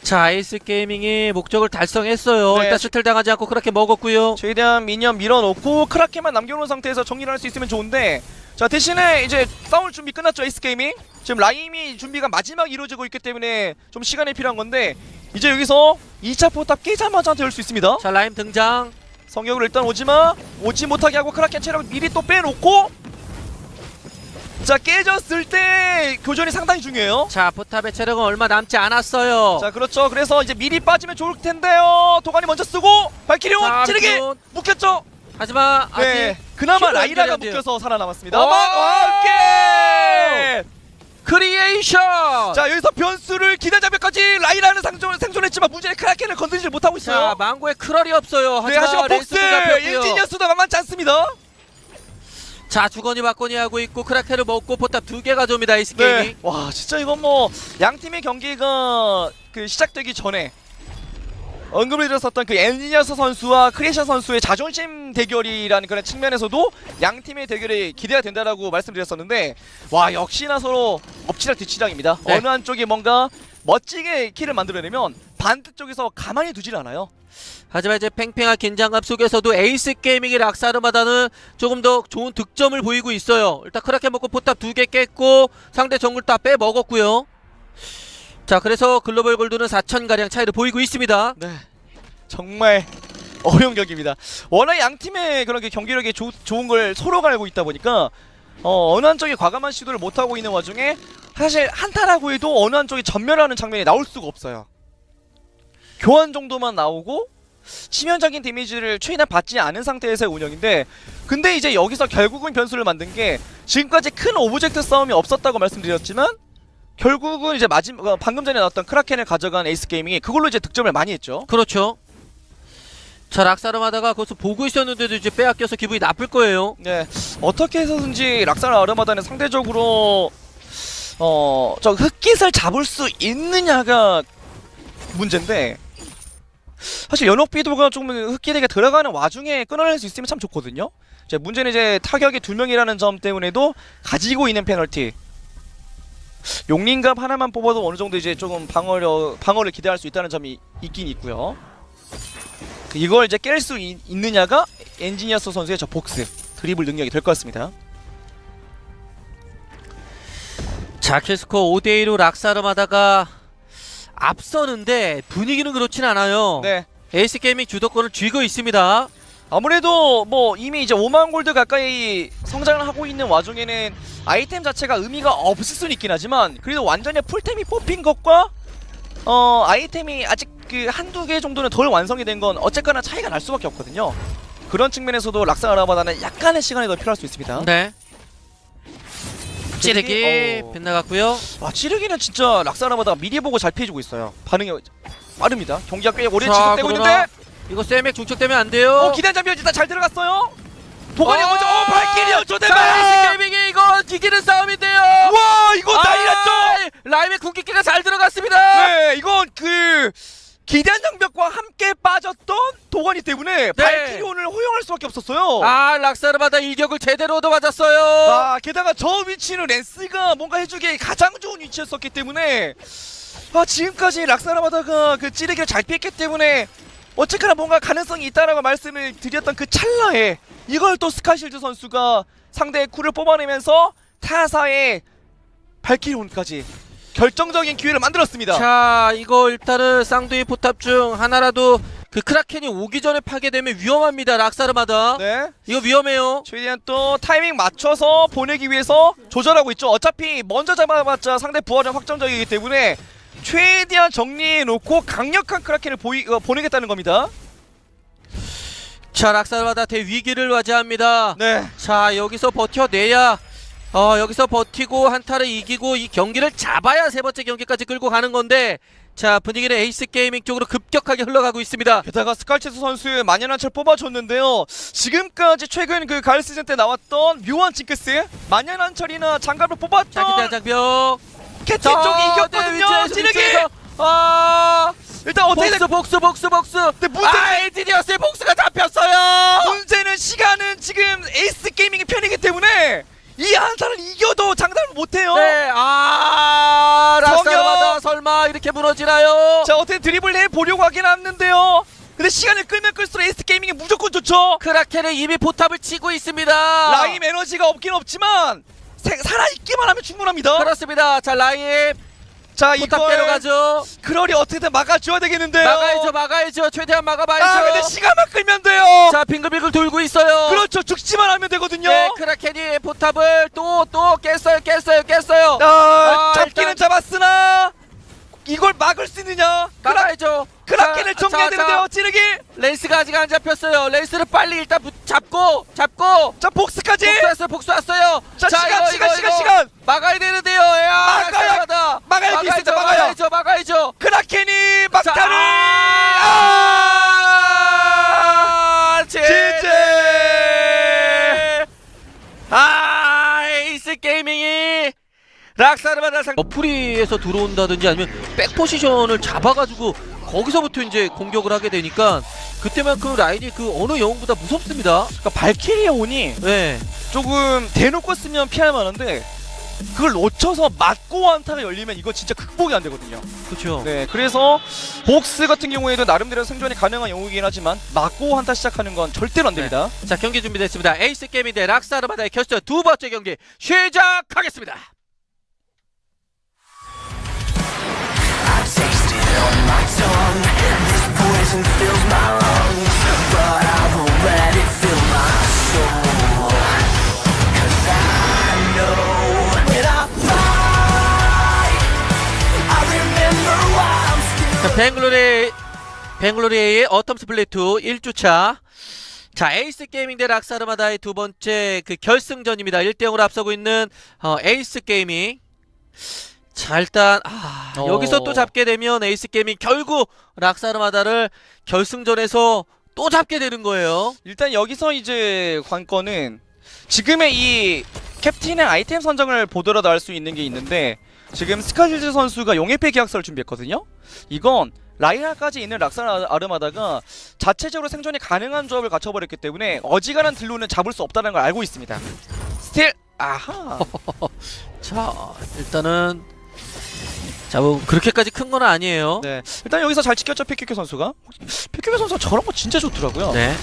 자, 에이스게이밍이 목적을 달성했어요. 네. 일단 스틸 당하지 않고 크라켄 먹었고요. 최대한 미니언 밀어놓고 크라켄만 남겨놓은 상태에서 정리를 할 수 있으면 좋은데 자 대신에 이제 싸울 준비 끝났죠. 에이스게이밍 지금 라임이 준비가 마지막 이루어지고 있기 때문에 좀 시간이 필요한 건데 이제 여기서 2차 포탑 깨자마자 한테 열 수 있습니다. 자, 라임 등장. 성격을 일단 오지 못하게 하고 크라켄 체력을 미리 또 빼놓고 자 깨졌을 때 교전이 상당히 중요해요. 자, 포탑의 체력은 얼마 남지 않았어요. 자 그렇죠. 그래서 이제 미리 빠지면 좋을 텐데요. 도가니 먼저 쓰고 발키리온 자, 찌르기 발키리온. 묶였죠. 하지만 아직 네 그나마 킬을 라이라가 연결해야 돼요. 묶여서 살아남았습니다. 오! 오케이. 크리에이션. 자 여기서 변수를 기대 잡혀까지 라이라는 생존했지만 문제는 크라켄을 건드리지 못하고 있어요. 자, 망고에 크럴이 없어요. 네 하지만 복스 랜스도 잡혔고요. 엔지니어스도 만만치 않습니다. 자, 주거니 받거니 하고 있고 크라켄을 먹고 포탑 2개 가져옵니다. 에이스게이밍. 네. 와 진짜 이건 뭐 양 팀의 경기가 그 시작되기 전에 언급을 드렸었던 그 엔지니어스 선수와 크리에이션 선수의 자존심 대결이라는 그런 측면에서도 양 팀의 대결이 기대가 된다라고 말씀드렸었는데 와 역시나 서로 엎치락 뒤치락입니다. 네. 어느 한쪽이 뭔가 멋지게 킬을 만들어내면 반대쪽에서 가만히 두질 않아요. 하지만 이제 팽팽한 긴장감 속에서도 에이스게이밍의 락사르마다는 조금 더 좋은 득점을 보이고 있어요. 일단 크라켄 먹고 포탑 2개 깼고 상대 정글 다 빼먹었고요. 자, 그래서 글로벌 골드는 4,000가량 차이를 보이고 있습니다. 네, 정말 어려운 경기입니다. 워낙 양 팀의 그런 게 경기력이 좋은 걸 서로가 알고 있다 보니까 어느 한쪽이 과감한 시도를 못 하고 있는 와중에 사실 한타라고 해도 어느 한쪽이 전멸하는 장면이 나올 수가 없어요. 교환 정도만 나오고 치명적인 데미지를 최대한 받지 않은 상태에서의 운영인데 근데 이제 여기서 결국은 변수를 만든 게 지금까지 큰 오브젝트 싸움이 없었다고 말씀드렸지만 결국은 이제 방금 전에 나왔던 크라켄을 가져간 에이스게이밍이 그걸로 이제 득점을 많이 했죠. 그렇죠. 자, 락사르마다가 거기서 보고 있었는데도 이제 빼앗겨서 기분이 나쁠 거예요. 네, 어떻게 해서든지 락사르 아르마다는 상대적으로 저 흑깃을 잡을 수 있느냐가 문제인데 사실 연옥비도가 조금 흑깃에게 들어가는 와중에 끊어낼 수 있으면 참 좋거든요. 이제 문제는 이제 타격이 2명이라는 점 때문에도 가지고 있는 페널티 용링갑 하나만 뽑아도 어느 정도 이제 조금 방어를 기대할 수 있다는 점이 있긴 있고요. 이걸 이제 깰 수 있느냐가 엔지니어스 선수의 저 복스 드리블 능력이 될 것 같습니다. 자, 킬스코어 5대2로 락사르마다가 앞서는데 분위기는 그렇진 않아요. 네. 에이스 게이밍 주도권을 쥐고 있습니다. 아무래도 뭐 이미 이제 5만 골드 가까이 성장을 하고 있는 와중에는 아이템 자체가 의미가 없을 수는 있긴 하지만 그래도 완전히 풀템이 뽑힌 것과 아이템이 아직 그 한두 개 정도는 덜 완성이 된 건 어쨌거나 차이가 날 수밖에 없거든요. 그런 측면에서도 락사르마다는 약간의 시간이 더 필요할 수 있습니다. 네. 찌르기 빗나갔고요. 와, 찌르기는 진짜 락사르마다가 미리 보고 잘 피해주고 있어요. 반응이 빠릅니다. 경기가 꽤 오래 자, 지속되고 그러나 있는데 이거 쌤맥 중첩되면 안 돼요. 기단 장면 일단 잘 들어갔어요. 도관이 먼저 발길이요. 자, 조대만. 에이스 게이밍이 이거 이기는 싸움인데요. 와, 이거 난리 났죠. 라임의 궁극기가 잘 들어갔습니다. 네, 이건 그 기대한 장벽과 함께 빠졌던 도관이 때문에 발키리온을 허용할 수밖에 없었어요. 락사르마다 일격을 제대로 얻어맞았어요. 게다가 저 위치는 랜스가 뭔가 해주기에 가장 좋은 위치였었기 때문에 지금까지 락사르마다가 그 찌르기를 잘 피했기 때문에 어쨌거나 뭔가 가능성이 있다라고 말씀을 드렸던 그 찰나에 이걸 또 스카실드 선수가 상대의 쿨을 뽑아내면서 타사의 발키리온까지 결정적인 기회를 만들었습니다. 자, 이거 일단은 쌍둥이 포탑 중 하나라도 그 크라켄이 오기 전에 파괴되면 위험합니다. 락사르마다. 네, 이거 위험해요. 최대한 또 타이밍 맞춰서 보내기 위해서 조절하고 있죠. 어차피 먼저 잡아봤자 상대 부활은 확정적이기 때문에 최대한 정리해놓고 강력한 크라켄을 보내겠다는 겁니다. 자, 락사르마다 대위기를 맞이합니다. 네, 자, 여기서 버텨내야 여기서 버티고 한타를 이기고 이 경기를 잡아야 세 번째 경기까지 끌고 가는 건데, 자, 분위기는 에이스 게이밍 쪽으로 급격하게 흘러가고 있습니다. 게다가 스칼체스 선수의 만연한철 뽑아줬는데요. 지금까지 최근 그 가을 시즌 때 나왔던 묘한 징크스 만연한철이나 장갑을 자, 뽑았던 기대 장벽. 캡틴 쪽이 이겼거든요. 찌르기. 일단 어떻게 복수. 근데 문제는 에이디디어스의 복수가 잡혔어요. 문제는 시간은 지금 에이스 게이밍의 편이기 때문에 이 한타를 이겨도 장담을 못해요. 네, 락사르마다 설마 이렇게 무너지나요? 자, 어떻게 드리블 해보려고 하긴 했는데요. 근데 시간을 끌면 끌수록 에이스 게이밍이 무조건 좋죠. 크라켄은 이미 포탑을 치고 있습니다. 라임 에너지가 없긴 없지만 살아있기만 하면 충분합니다. 그렇습니다. 자, 라임 자, 포탑 데려가죠. 그럴이 어떻게든 막아줘야 되겠는데요. 막아야죠. 최대한 막아봐야죠. 근데 시간만 끌면 돼요. 자, 빙글빙글 돌고 있어요. 그렇죠. 죽지만 하면 되거든요. 네, 크라켄이 포탑을 또 깼어요. 잡기는 일단 잡았으나 이걸 막을 수 있느냐? 막아야죠. 크라켄을 정리해야 되는데요. 찌르기. 레이스가 아직 안 잡혔어요. 레이스를 빨리 일단 잡고. 자, 복수까지. 복수 왔어요. 자, 이거 시간. 막아야 되는데요. 야, 막아야 막아야죠. 크라켄이 막타를. 진짜. 에이스 게이밍이 락사르마다 어프리에서 들어온다든지 아니면 백 포지션을 잡아가지고 거기서부터 이제 공격을 하게 되니까 그때만큼 라인이 그 어느 영웅보다 무섭습니다. 그러니까 발키리의 온이 네. 조금 대놓고 쓰면 피할 만한데 그걸 놓쳐서 맞고 한타가 열리면 이거 진짜 극복이 안 되거든요. 그렇죠. 네, 그래서 복스 같은 경우에도 나름대로 생존이 가능한 영웅이긴 하지만 맞고 한타 시작하는 건 절대로 안 됩니다. 자, 경기 준비됐습니다. 에이스 게이밍 대 락사르마다의 결승 두 번째 경기 시작하겠습니다. 자, 뱅글로리의 어텀 스플릿 2 1주차. 자, 에이스 게이밍 대 락사르마다의 두 번째 그 결승전입니다. 1대0으로 앞서고 있는 에이스 게이밍. 자, 일단 여기서 또 잡게 되면 에이스 게이밍 결국 락사르마다를 결승전에서 또 잡게 되는 거예요. 일단 여기서 이제 관건은 지금의 이 캡틴의 아이템 선정을 보더라도 알 수 있는 게 있는데 지금 스카실즈 선수가 용해패 계약서를 준비했거든요. 이건 라이하까지 있는 락사르마다가 자체적으로 생존이 가능한 조합을 갖춰버렸기 때문에 어지간한 딜로는 잡을 수 없다는 걸 알고 있습니다. 스틸 아하. 자, 일단은 자, 뭐 그렇게까지 큰 건 아니에요. 네, 일단 여기서 잘 지켰죠. 피큐큐 선수가. 피큐큐 선수가 저런 거 진짜 좋더라고요. 네.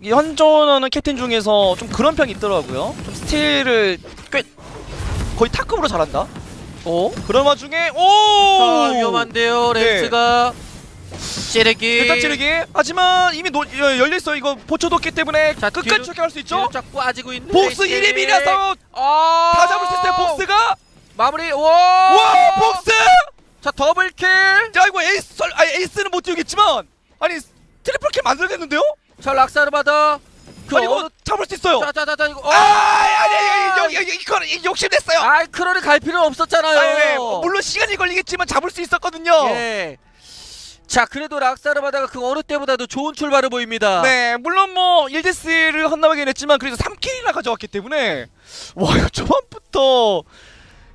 현존하는 캡틴 중에서 좀 그런 편이 있더라고요. 좀 스틸을 꽤 거의 탑급으로 잘한다. 어? 그런 와중에 자, 오 위험한데요. 렌스가 찌르기. 일단 찌르기. 하지만 이미 열려있어. 이거 보초뒀기 때문에 자, 끝까지 뒤로- 추격할 수 있죠. 뒤로 쫙 빠지고 있는 복스 에이스 1인이라서 아, 다 잡을 수 있어요. 복스가. 마무리. 와 복스. 자, 더블킬. 야 이거 에이스는 못 띄우겠지만 아니 트리플킬 만들겠는데요? 자, 락사르바다. 아니 이거 잡을 수 있어요. 자자자자 이거. 아니 이거 욕심냈어요. 아이, 크롤이 갈 필요는 없었잖아요. 네. 물론 시간이 걸리겠지만 잡을 수 있었거든요. 예. 자, 그래도 락사르바다가 그 어느 때보다도 좋은 출발을 보입니다. 네, 물론 뭐 1데스를 헌납하긴 했지만 그래도 3킬이나 가져왔기 때문에 와 이거 초반부터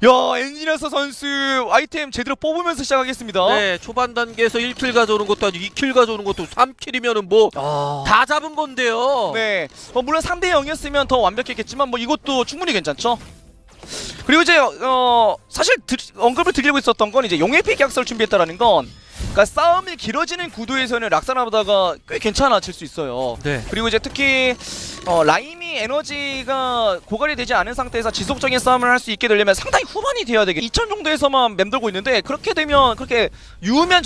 야 엔지니어스 선수 아이템 제대로 뽑으면서 시작하겠습니다. 네, 초반 단계에서 1킬 가져오는 것도 아니고 2킬 가져오는 것도 3킬이면은 뭐 다 잡은 건데요. 네, 물론 3대 0이었으면 더 완벽했겠지만 뭐 이것도 충분히 괜찮죠. 그리고 이제 사실 언급을 드리고 있었던 건 이제 용의 픽 약속을 준비했다라는 건 그러니까 싸움이 길어지는 구도에서는 락사나보다가 꽤 괜찮아질 수 있어요. 네. 그리고 이제 특히 라임이 에너지가 고갈이 되지 않은 상태에서 지속적인 싸움을 할 수 있게 되려면 상당히 후반이 돼야 되겠 2000 정도에서만 맴돌고 있는데 그렇게 되면 그렇게 유의미한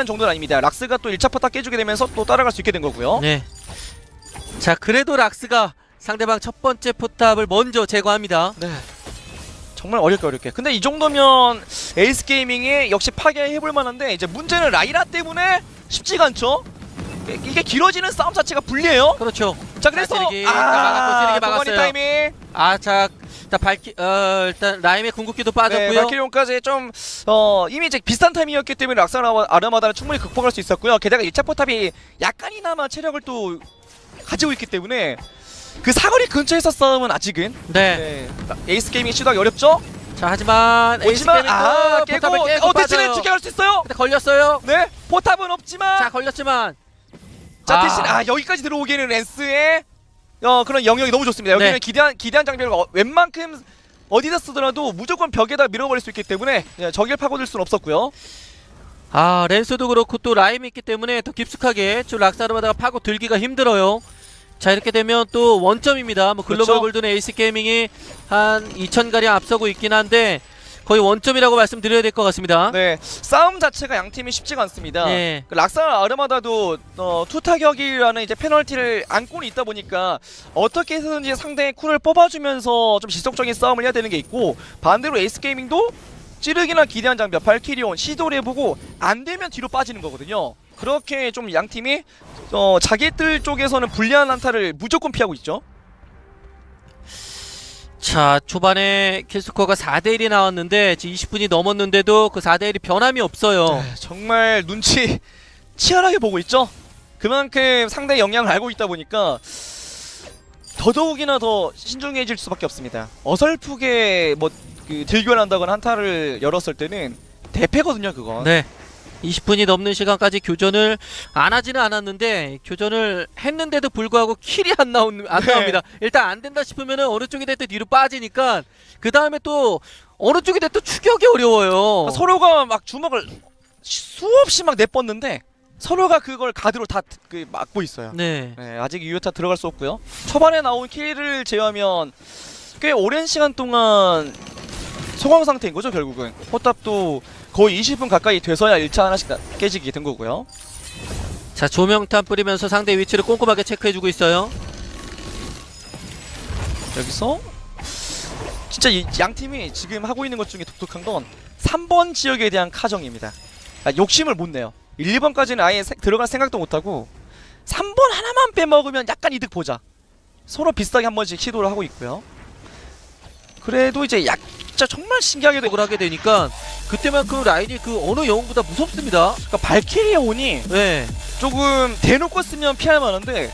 정도는 아닙니다. 락스가 또 1차 포탑 깨주게 되면서 또 따라갈 수 있게 된 거고요. 네. 자, 그래도 락스가 상대방 첫 번째 포탑을 먼저 제거합니다. 네. 정말 어렵게. 근데 이 정도면 에이스 게이밍이 역시 파괴해볼 만한데 이제 문제는 라이라 때문에 쉽지가 않죠. 이게 길어지는 싸움 자체가 불리해요. 그렇죠. 자 그래서 찌르기 막았어요. 동원이 타이밍. 자, 일단 라임의 궁극기도 네, 빠졌고요. 발키리온까지 좀 이미 이제 비슷한 타이밍이었기 때문에 락사나 아르마다는 충분히 극복할 수 있었고요. 게다가 1차 포탑이 약간이나마 체력을 또 가지고 있기 때문에 그 사거리 근처에서 싸움은 아직은 네. 에이스 게이밍 시도하기 어렵죠? 자, 하지만 에이스 오지만 게임이 깨고 포탑을 깨고 대신에 빠져요. 추격할 수 있어요? 근데 걸렸어요. 네, 포탑은 없지만 자, 걸렸지만 자 대신 여기까지 들어오기에는 랜스의 그런 영역이 너무 좋습니다. 여기는 네. 기대한 장벽을 웬만큼 어디다 쓰더라도 무조건 벽에다 밀어버릴 수 있기 때문에 저길 파고들 수는 없었고요. 랜스도 그렇고 또 라임이 있기 때문에 더 깊숙하게 좀 락사르바다가 파고 들기가 힘들어요. 자, 이렇게 되면 또 원점입니다. 뭐 글로벌 그렇죠. 골드는 에이스 게이밍이 한 2,000가량 앞서고 있긴 한데 거의 원점이라고 말씀드려야 될 것 같습니다. 네, 싸움 자체가 양 팀이 쉽지가 않습니다. 네. 그 락사 아르마다도 투타격이라는 이제 페널티를 안고는 있다 보니까 어떻게 해서든지 상대의 쿨을 뽑아주면서 좀 지속적인 싸움을 해야 되는 게 있고 반대로 에이스 게이밍도 찌르기나 기대한 장벽, 발키리온 시도를 해보고 안 되면 뒤로 빠지는 거거든요. 그렇게 좀 양 팀이 자기들 쪽에서는 불리한 한타를 무조건 피하고 있죠. 자, 초반에 킬스코어가 4대1이 나왔는데 지금 20분이 넘었는데도 그 4대1이 변함이 없어요. 정말 눈치 치열하게 보고 있죠. 그만큼 상대의 영향을 알고 있다 보니까 더더욱이나 더 신중해질 수밖에 없습니다. 어설프게 뭐 들교환한다거나 한타를 열었을 때는 대패거든요, 그건. 네. 20분이 넘는 시간까지 교전을 안 하지는 않았는데 교전을 했는데도 불구하고 킬이 안 나옵니다. 일단 안 된다 싶으면은 어느 쪽이 됐든 뒤로 빠지니까 그 다음에 또 어느 쪽이 됐든 추격이 어려워요. 서로가 막 주먹을 수없이 막 내뻗는데 서로가 그걸 가드로 다 막고 있어요. 네. 네, 아직 2회차 들어갈 수 없고요. 초반에 나온 킬을 제외하면 꽤 오랜 시간 동안 소강 상태인 거죠, 결국은. 포탑도 거의 20분 가까이 돼서야 1차 하나씩 깨지게 된 거고요. 자, 조명탄 뿌리면서 상대 위치를 꼼꼼하게 체크해주고 있어요. 여기서 진짜 이 양 팀이 지금 하고 있는 것 중에 독특한 건 3번 지역에 대한 카정입니다. 욕심을 못 내요. 1, 2번까지는 아예 들어갈 생각도 못하고 3번 하나만 빼먹으면 약간 이득 보자. 서로 비슷하게 한 번씩 시도를 하고 있고요. 그래도 이제 진짜 정말 신기하게도 을 하게 되니까 그때만큼 라인이 그 어느 영웅보다 무섭습니다. 그러니까 발키리온이 네. 조금 대놓고 쓰면 피할 만한데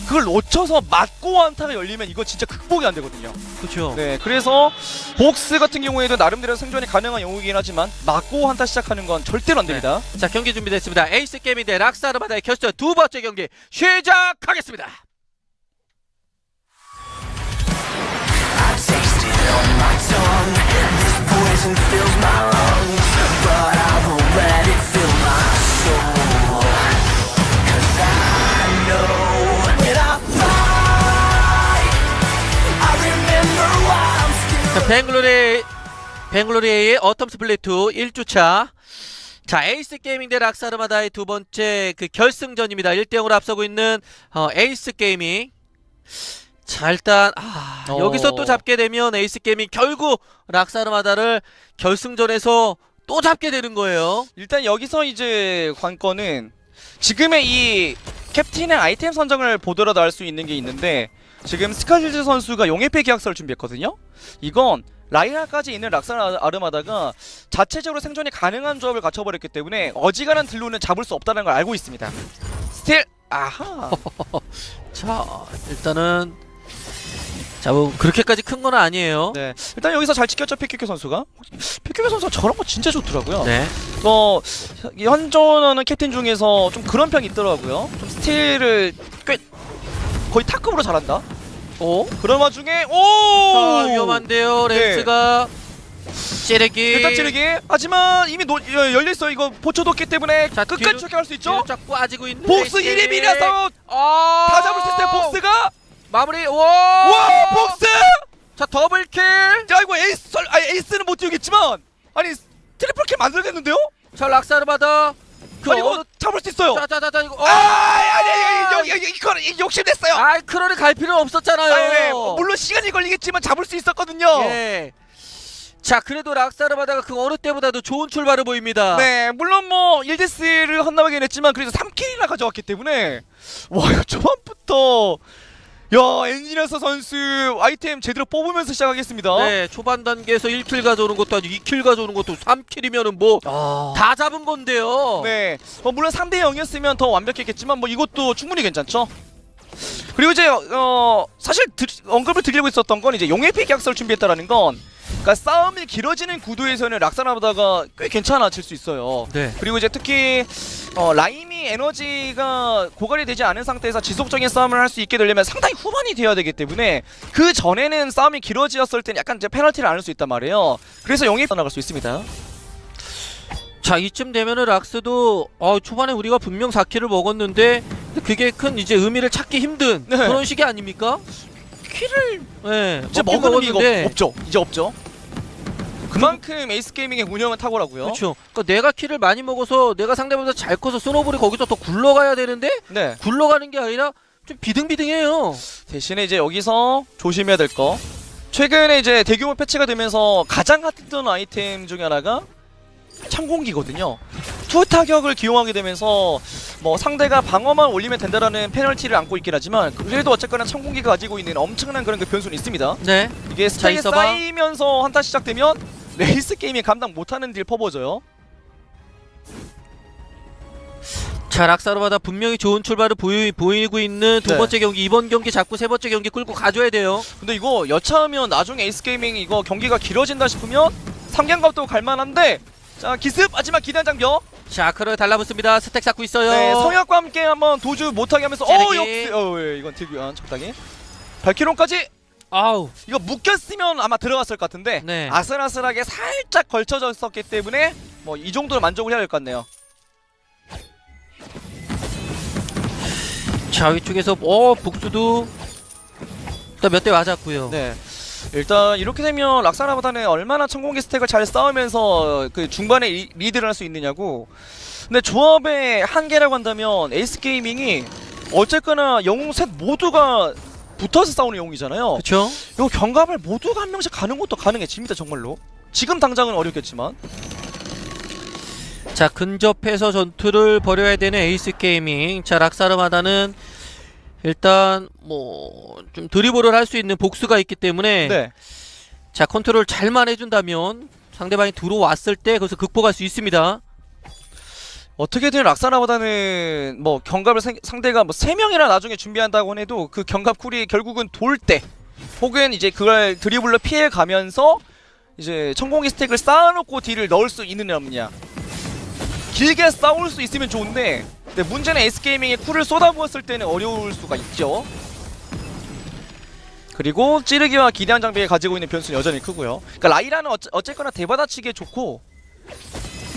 그걸 놓쳐서 맞고 한타가 열리면 이거 진짜 극복이 안 되거든요. 그렇죠. 네, 그래서 복스 같은 경우에도 나름대로 생존이 가능한 영웅이긴 하지만 맞고 한타 시작하는 건 절대로 안 됩니다. 자, 경기 준비됐습니다. 에이스 게이밍 대 락사르바다의 결승 두 번째 경기 시작하겠습니다. 뱅글로리 A의 어텀 스플릿 2 1주차. 자, 에이스 게이밍 대 락사르마다의 두 번째 그 결승전입니다. 1대0으로 앞서고 있는 에이스 게이밍. 자, 일단 여기서 또 잡게 되면 에이스 게이밍 결국 락사르마다를 결승전에서 또 잡게 되는 거예요. 일단 여기서 이제 관건은 지금의 이 캡틴의 아이템 선정을 보더라도 알 수 있는 게 있는데, 지금 스카질즈 선수가 용의패 계약서를 준비했거든요. 이건 라이라까지 있는 락사르마다가 자체적으로 생존이 가능한 조합을 갖춰버렸기 때문에 어지간한 딜로는 잡을 수 없다는 걸 알고 있습니다. 스틸 아하. 자, 일단은 뭐 그렇게까지 큰 건 아니에요. 네, 일단 여기서 잘 지켰죠. 피큐큐 선수가. 피큐큐 선수가 저런 거 진짜 좋더라고요. 네. 현존하는 캡틴 중에서 좀 그런 편이 있더라고요. 좀 스틸을 꽤 거의 탑급으로 잘한다. 그런 와중에 자, 위험한데요. 네. 렌스가 찌르기. 일단 찌르기. 하지만 이미 열려있어. 이거 보초뒀기 때문에 자, 끝까지 쫓겨갈 수 있죠. 쫙 빠지고 있는 복스 에이스. 1인이라서 다 잡을 수 있어요. 복스가. 마무리. 와, 복스. 자, 더블킬. 야, 이거 에이스는 못 띄우겠지만 아니 트리플킬 만들겠는데요? 자, 락사르마다 아니 이거 잡을 수 있어요. 자자자자 이거. 아니 이거는 욕심냈어요. 크롤이 갈 필요는 없었잖아요. 네, 물론 시간이 걸리겠지만 잡을 수 있었거든요. 예. 자, 그래도 락사르마다가 그 어느 때보다도 좋은 출발을 보입니다. 네, 물론 뭐 1데스를 헌납하긴 했지만 그래도 3킬이나 가져왔기 때문에 와, 이거 초반부터 엔지니어스 선수 아이템 제대로 뽑으면서 시작하겠습니다. 네, 초반 단계에서 1킬 가져오는 것도 아니고 2킬 가져오는 것도 3킬이면은 뭐 다 잡은 건데요. 네, 물론 3대 0이었으면 더 완벽했겠지만 뭐 이것도 충분히 괜찮죠. 그리고 이제 사실 언급을 드리고 있었던 건 이제 용의 계약서를 준비했다라는 건, 그러니까 싸움이 길어지는 구도에서는 락사르마다가 꽤 괜찮아질 수 있어요. 네. 그리고 이제 특히 라임이 에너지가 고갈이 되지 않은 상태에서 지속적인 싸움을 할 수 있게 되려면 상당히 후반이 되어야 되기 때문에 그 전에는 싸움이 길어지었을 때는 약간 이제 페널티를 안을 수 있단 말이에요. 그래서 용이 떠나갈 수 있습니다. 자, 이쯤 되면은 락스도 초반에 우리가 분명 4킬을 먹었는데 그게 큰 이제 의미를 찾기 힘든 그런 시기 아닙니까? 킬을 이제 먹긴 먹을 의미가 먹었는데. 없죠. 이제 없죠. 그만큼 에이스 게이밍의 운영은 탁월하고요. 그렇죠. 그러니까 내가 킬을 많이 먹어서 내가 상대보다 잘 커서 스노볼이 거기서 더 굴러가야 되는데 네. 굴러가는 게 아니라 좀 비등비등해요. 대신에 이제 여기서 조심해야 될 거, 최근에 이제 대규모 패치가 되면서 가장 핫했던 아이템 중에 하나가 창공기거든요. 투 타격을 기용하게 되면서 뭐 상대가 방어만 올리면 된다라는 페널티를 안고 있긴 하지만 그래도 어쨌거나 창공기가 가지고 있는 엄청난 그런 그 변수는 있습니다. 네. 이게 스택이 있어봐. 쌓이면서 한타 시작되면 레이스 게임이 감당 못하는 딜 퍼버져요. 자, 락사르마다 분명히 좋은 출발을 보이고 있는 두 네. 번째 경기, 이번 경기 잡고 세 번째 경기 끌고 가줘야 돼요. 근데 이거 여차하면 나중에 에이스 게이밍 이거 경기가 길어진다 싶으면 삼경갑도 갈만한데, 자, 기습 하지만 기단 장벽. 자, 크로에 달라붙습니다. 스택 쌓고 있어요. 네, 성약과 함께 한번 도주 못하게 하면서 찌르기. 이건 딜교환 적당히 발키론까지. 아우. 이거 묶였으면 아마 들어갔을 것 같은데 네. 아슬아슬하게 살짝 걸쳐졌었기 때문에 뭐 이 정도로 만족을 해야 될 것 같네요. 자, 위쪽에서 복수도 일단 몇 대 맞았고요. 네, 일단 이렇게 되면 락사르마다는 얼마나 천공기 스택을 잘 쌓으면서 그 중반에 리드를 할 수 있느냐고. 근데 조합의 한계라고 한다면 에이스 게이밍이 어쨌거나 영웅 셋 모두가 붙어서 싸우는 영웅이잖아요. 그렇죠? 요 경갑을 모두가 한 명씩 가는 것도 가능해집니다. 정말로 지금 당장은 어렵겠지만. 자, 근접해서 전투를 벌여야 되는 에이스 게이밍. 자, 락사르마다는 일단 뭐 좀 드리블을 할 수 있는 복수가 있기 때문에 네, 자, 컨트롤 잘만 해준다면 상대방이 들어왔을 때 거기서 극복할 수 있습니다. 어떻게든 락사르마다는 뭐 경갑을 상대가 뭐 3명이나 나중에 준비한다고 해도 그 경갑 쿨이 결국은 돌 때 혹은 이제 그걸 드리블로 피해 가면서 이제 천공기 스택을 쌓아놓고 딜을 넣을 수 있느냐 없느냐. 길게 싸울 수 있으면 좋은데, 근데 문제는 에이스게이밍이 쿨을 쏟아부었을 때는 어려울 수가 있죠. 그리고 찌르기와 기대한 장비에 가지고 있는 변수는 여전히 크고요. 그러니까 라이라는 어쨌거나 대받아치기에 좋고,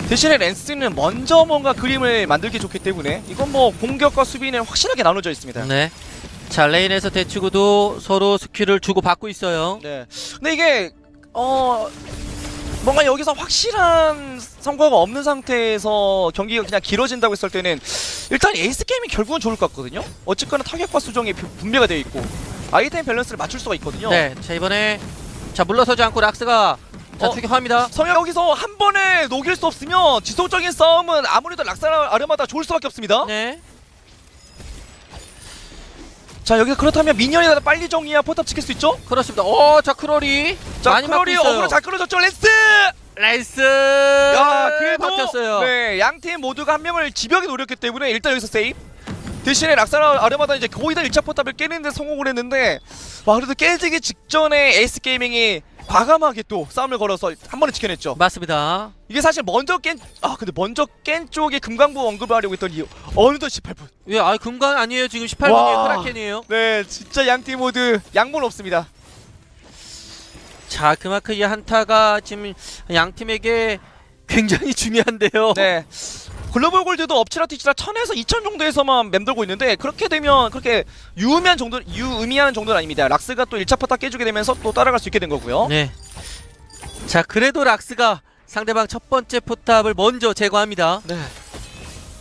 대신에 랜스는 먼저 뭔가 그림을 만들기 좋기 때문에 이건 뭐 공격과 수비는 확실하게 나눠져 있습니다. 네. 자, 레인에서 대치고도 서로 스킬을 주고 받고 있어요. 네. 근데 이게 뭔가 여기서 확실한 성과가 없는 상태에서 경기가 그냥 길어진다고 했을 때는 일단 에이스 게임이 결국은 좋을 것 같거든요. 어쨌거나 타격과 수정이 분배가 되어 있고 아이템 밸런스를 맞출 수가 있거든요. 네, 자 이번에 자 물러서지 않고 락스가 자 추격합니다. 성현 여기서 한 번에 녹일 수 없으면 지속적인 싸움은 아무래도 락사나 아르마다 좋을 수밖에 없습니다. 네. 자 여기서 그렇다면 미니언이라도 빨리 정리해야 포탑 지킬 수 있죠? 그렇습니다. 자 크롤이 자 많이 맞고 크롤이 있어요. 어그로 잘 끌어줬죠. 렌스! 레이스. 야 그래도 버텼어요. 네, 양팀 모두가 한 명을 집약에 노렸기 때문에 일단 여기서 세이브. 대신에 락사나 아르마다 이제 거의 다 1차 포탑을 깨는 데 성공을 했는데 와 그래도 깨지기 직전에 에이스 게이밍이 과감하게 또 싸움을 걸어서 한 번에 지켜냈죠. 맞습니다. 이게 사실 근데 먼저 깬 쪽에 금강부 언급을 하려고 했더니 어느덧 18분. 예, 금관 아니에요. 지금 18분이에요. 와. 크라켄이에요. 네 진짜 양팀 모두 양분 없습니다. 자, 그만큼 이 한타가 지금 양 팀에게 굉장히 중요한데요. 네 글로벌 골드도 엎치라 뒤치라 1000에서 2000 정도에서만 맴돌고 있는데 그렇게 되면 그렇게 유의미한 정도는 아닙니다. 락스가 또 1차 포탑 깨주게 되면서 또 따라갈 수 있게 된 거고요. 네. 자, 그래도 락스가 상대방 첫 번째 포탑을 먼저 제거합니다. 네.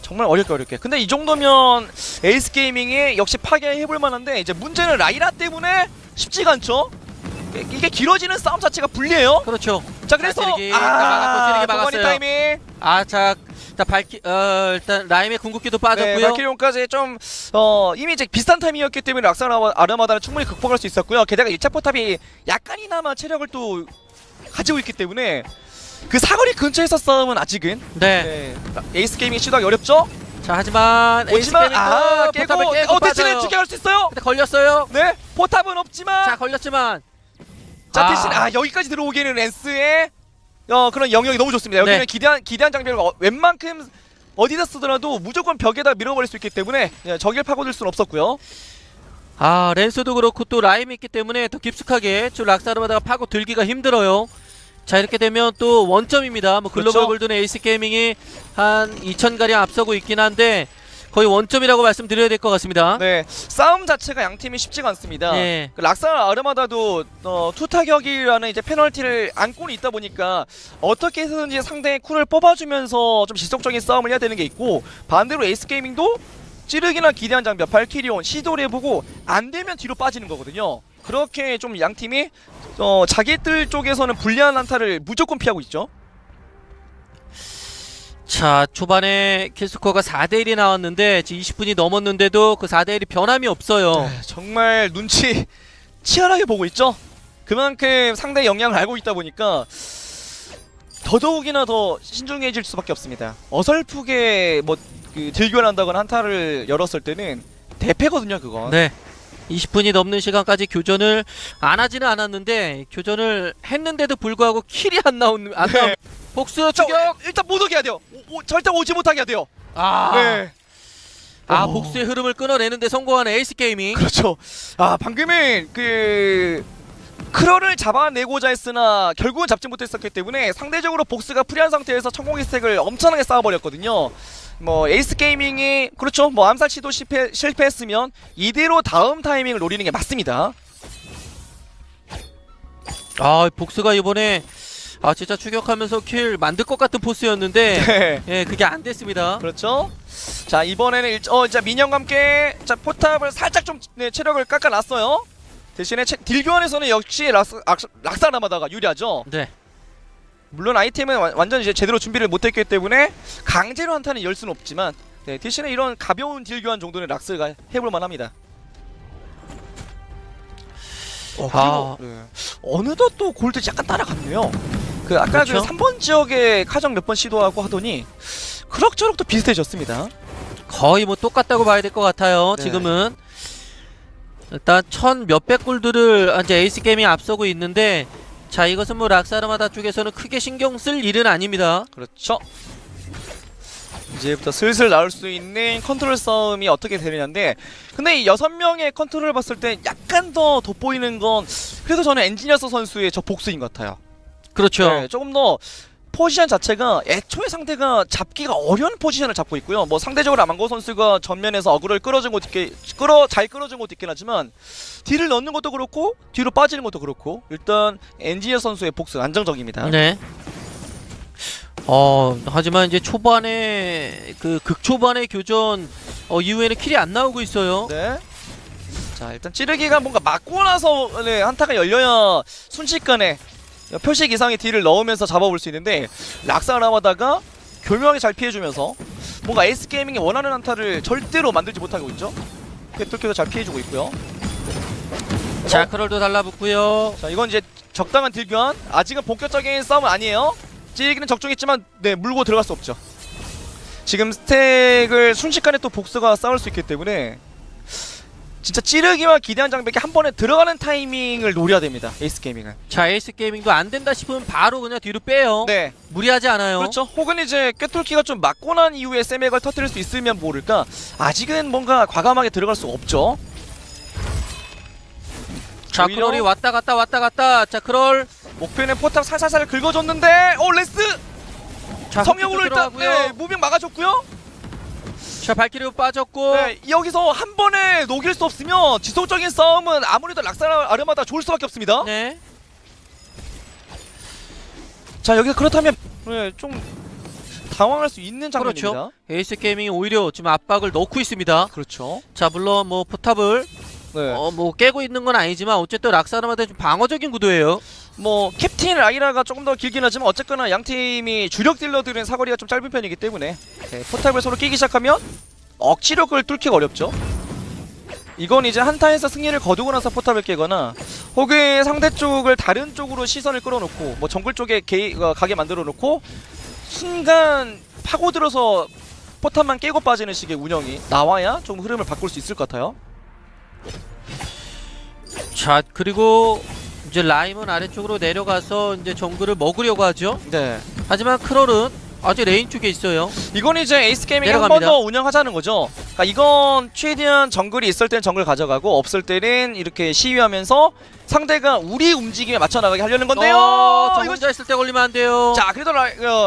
정말 어렵게. 근데 이 정도면 에이스 게이밍이 역시 파괴해볼 만한데 이제 문제는 라이라 때문에 쉽지가 않죠. 이게 길어지는 싸움 자체가 불리해요. 그렇죠. 자 그래서 찌르기 막았고, 찌르기 막았어요. 타이밍. 자 일단 라임의 궁극기도 네, 빠졌고요. 발키리온까지 좀 이미 이제 비슷한 타이밍이었기 때문에 락사나 아르마다는 충분히 극복할 수 있었고요. 게다가 1차 포탑이 약간이나마 체력을 또 가지고 있기 때문에 그 사거리 근처에서 싸움은 아직은 네. 에이스 게이밍이 시도하기 어렵죠? 자 하지만 에이스 오지만 게임이 깨고 포탑을 깨고 대신에 빠져요. 지켜갈 수 있어요? 근데 걸렸어요. 네 포탑은 없지만 자 걸렸지만 자 대신 여기까지 들어오기에는 랜스의 그런 영역이 너무 좋습니다. 여기는 네. 기대한 장비를 웬만큼 어디다 쓰더라도 무조건 벽에다 밀어버릴 수 있기 때문에 저길 파고들 수는 없었고요. 랜스도 그렇고 또 라임이 있기 때문에 더 깊숙하게 저 락사르마다가 파고 들기가 힘들어요. 자 이렇게 되면 또 원점입니다. 뭐 글로벌 그렇죠. 골드는 에이스 게이밍이 한 2,000가량 앞서고 있긴 한데 거의 원점이라고 말씀드려야 될 것 같습니다. 네 싸움 자체가 양 팀이 쉽지가 않습니다. 네. 그 락사 아르마다도 투타격이라는 이제 페널티를 안고는 있다 보니까 어떻게 해서든지 상대의 쿨을 뽑아주면서 좀 지속적인 싸움을 해야 되는 게 있고 반대로 에이스 게이밍도 찌르기나 기대한 장벽 발키리온 시도를 해보고 안 되면 뒤로 빠지는 거거든요. 그렇게 좀 양 팀이 자기들 쪽에서는 불리한 한타를 무조건 피하고 있죠. 자 초반에 킬스코어가 4대1이 나왔는데 지금 20분이 넘었는데도 그 4대1이 변함이 없어요. 네, 정말 눈치 치열하게 보고 있죠. 그만큼 상대의 영향을 알고 있다 보니까 더더욱이나 더 신중해질 수밖에 없습니다. 어설프게 그 딜교환한다거나 한타를 열었을 때는 대패거든요 그건. 네. 20분이 넘는 시간까지 교전을 안 하지는 않았는데 교전을 했는데도 불구하고 킬이 안 나오는 네. 복수 추격. 일단 못 오게 해야 돼요. 절대 오지 못하게 해야 돼요. 네. 오. 복수의 흐름을 끊어내는데 성공하는 에이스 게이밍. 그렇죠. 방금은 그 크럴을 잡아내고자 했으나 결국은 잡지 못했었기 때문에 상대적으로 복수가 프리한 상태에서 천공의 스택을 엄청나게 쌓아버렸거든요. 에이스 게이밍이 그렇죠. 암살 시도 실패했으면 이대로 다음 타이밍을 노리는 게 맞습니다. 복수가 이번에 진짜 추격하면서 킬 만들 것 같은 포스였는데 네. 예, 그게 안 됐습니다. 그렇죠. 자 이번에는 이제 미니언과 함께 포탑을 살짝 좀 체력을 깎아놨어요. 대신에 딜 교환에서는 역시 락사라마다가 유리하죠. 네. 물론 아이템은 완전 이제 제대로 준비를 못했기 때문에 강제로 한타는 열 수는 없지만 대신에 이런 가벼운 딜 교환 정도는 락스가 해볼 만합니다. 그리고 어느덧 또 골드 약간 따라갔네요. 아까 그렇죠? 그 3번 지역에 카정 몇 번 시도하고 하더니 그럭저럭 또 비슷해졌습니다. 거의 똑같다고 봐야 될 것 같아요. 네. 지금은 일단 1,000 몇백 골드를 이제 에이스 게임이 앞서고 있는데 자 이것은 락사르마다 쪽에서는 크게 신경 쓸 일은 아닙니다. 그렇죠. 이제부터 슬슬 나올 수 있는 컨트롤 싸움이 어떻게 되느냐인데 근데 이 6명의 컨트롤을 봤을 때 약간 더 돋보이는 건 그래도 저는 엔지니어스 선수의 저 복수인 것 같아요. 그렇죠. 네, 조금 더 포지션 자체가 애초에 상대가 잡기가 어려운 포지션을 잡고 있고요. 뭐 상대적으로 아망고 선수가 전면에서 어그로를 끌어준 것도 잘 끌어준 것도 있긴 하지만 딜을 넣는 것도 그렇고 뒤로 빠지는 것도 그렇고 일단 엔지니어 선수의 복수 안정적입니다. 네. 하지만 이제 초반에 그 극초반의 교전 이후에는 킬이 안 나오고 있어요. 네. 자 일단 찌르기가 뭔가 맞고 나서 네, 한타가 열려야 순식간에 표식 이상의 딜을 넣으면서 잡아볼 수 있는데 락사라마다가 교묘하게 잘 피해주면서 뭔가 에이스게이밍이 원하는 한타를 절대로 만들지 못하고 있죠. 툴키도 잘 피해주고 있고요. 자 크롤도 달라붙고요. 자 이건 이제 적당한 딜 교환. 아직은 본격적인 싸움은 아니에요. 찌르기는 적중했지만 네 물고 들어갈 수 없죠. 지금 스택을 순식간에 또 복수가 싸울 수 있기 때문에 진짜 찌르기와 기대한 장벽이 한 번에 들어가는 타이밍을 노려야 됩니다. 에이스게이밍은. 자 에이스 게이밍도 안 된다 싶으면 바로 그냥 뒤로 빼요. 네. 무리하지 않아요. 그렇죠. 혹은 이제 꿰뚫기가 좀 맞고 난 이후에 세맥을 터뜨릴 수 있으면 모를까. 아직은 뭔가 과감하게 들어갈 수 없죠. 자 오히려 크롤이 왔다 갔다. 자 크롤. 목표는 포탑 살살살 긁어줬는데 레스! 자 성형으로 일단 네, 무빙 막아줬고요. 자 발키리로 빠졌고. 네, 여기서 한 번에 녹일 수 없으면 지속적인 싸움은 아무래도 락사르마다 좋을 수밖에 없습니다. 네. 자 여기서 그렇다면 네, 좀 당황할 수 있는 장면입니다. 그렇죠. 에이스 게이밍이 오히려 지금 압박을 넣고 있습니다. 그렇죠. 자 물론 뭐 포탑을 네. 뭐 깨고 있는 건 아니지만 어쨌든 락사르마다 좀 방어적인 구도예요. 뭐 캡틴 라이라가 조금 더 길긴 하지만 어쨌거나 양 팀이 주력 딜러들은 사거리가 좀 짧은 편이기 때문에 네, 포탑을 서로 끼기 시작하면 억지로 그걸 뚫기가 어렵죠. 이건 이제 한타에서 승리를 거두고 나서 포탑을 깨거나 혹은 상대 쪽을 다른 쪽으로 시선을 끌어놓고 뭐 정글 쪽에 가게 만들어 놓고 순간 파고들어서 포탑만 깨고 빠지는 식의 운영이 나와야 좀 흐름을 바꿀 수 있을 것 같아요. 자 그리고 이제 라임은 아래쪽으로 내려가서 이제 정글을 먹으려고 하죠. 네. 하지만 크롤은 아직 레인 쪽에 있어요. 이건 이제 에이스 게이밍이 한 번 내려갑니다. 더 운영하자는 거죠. 그러니까 이건 최대한 정글이 있을 땐 정글 가져가고 없을 때는 이렇게 시위하면서 상대가 우리 움직임에 맞춰 나가게 하려는 건데요. 저 이거 혼자 있을 때 걸리면 안 돼요. 자 그래도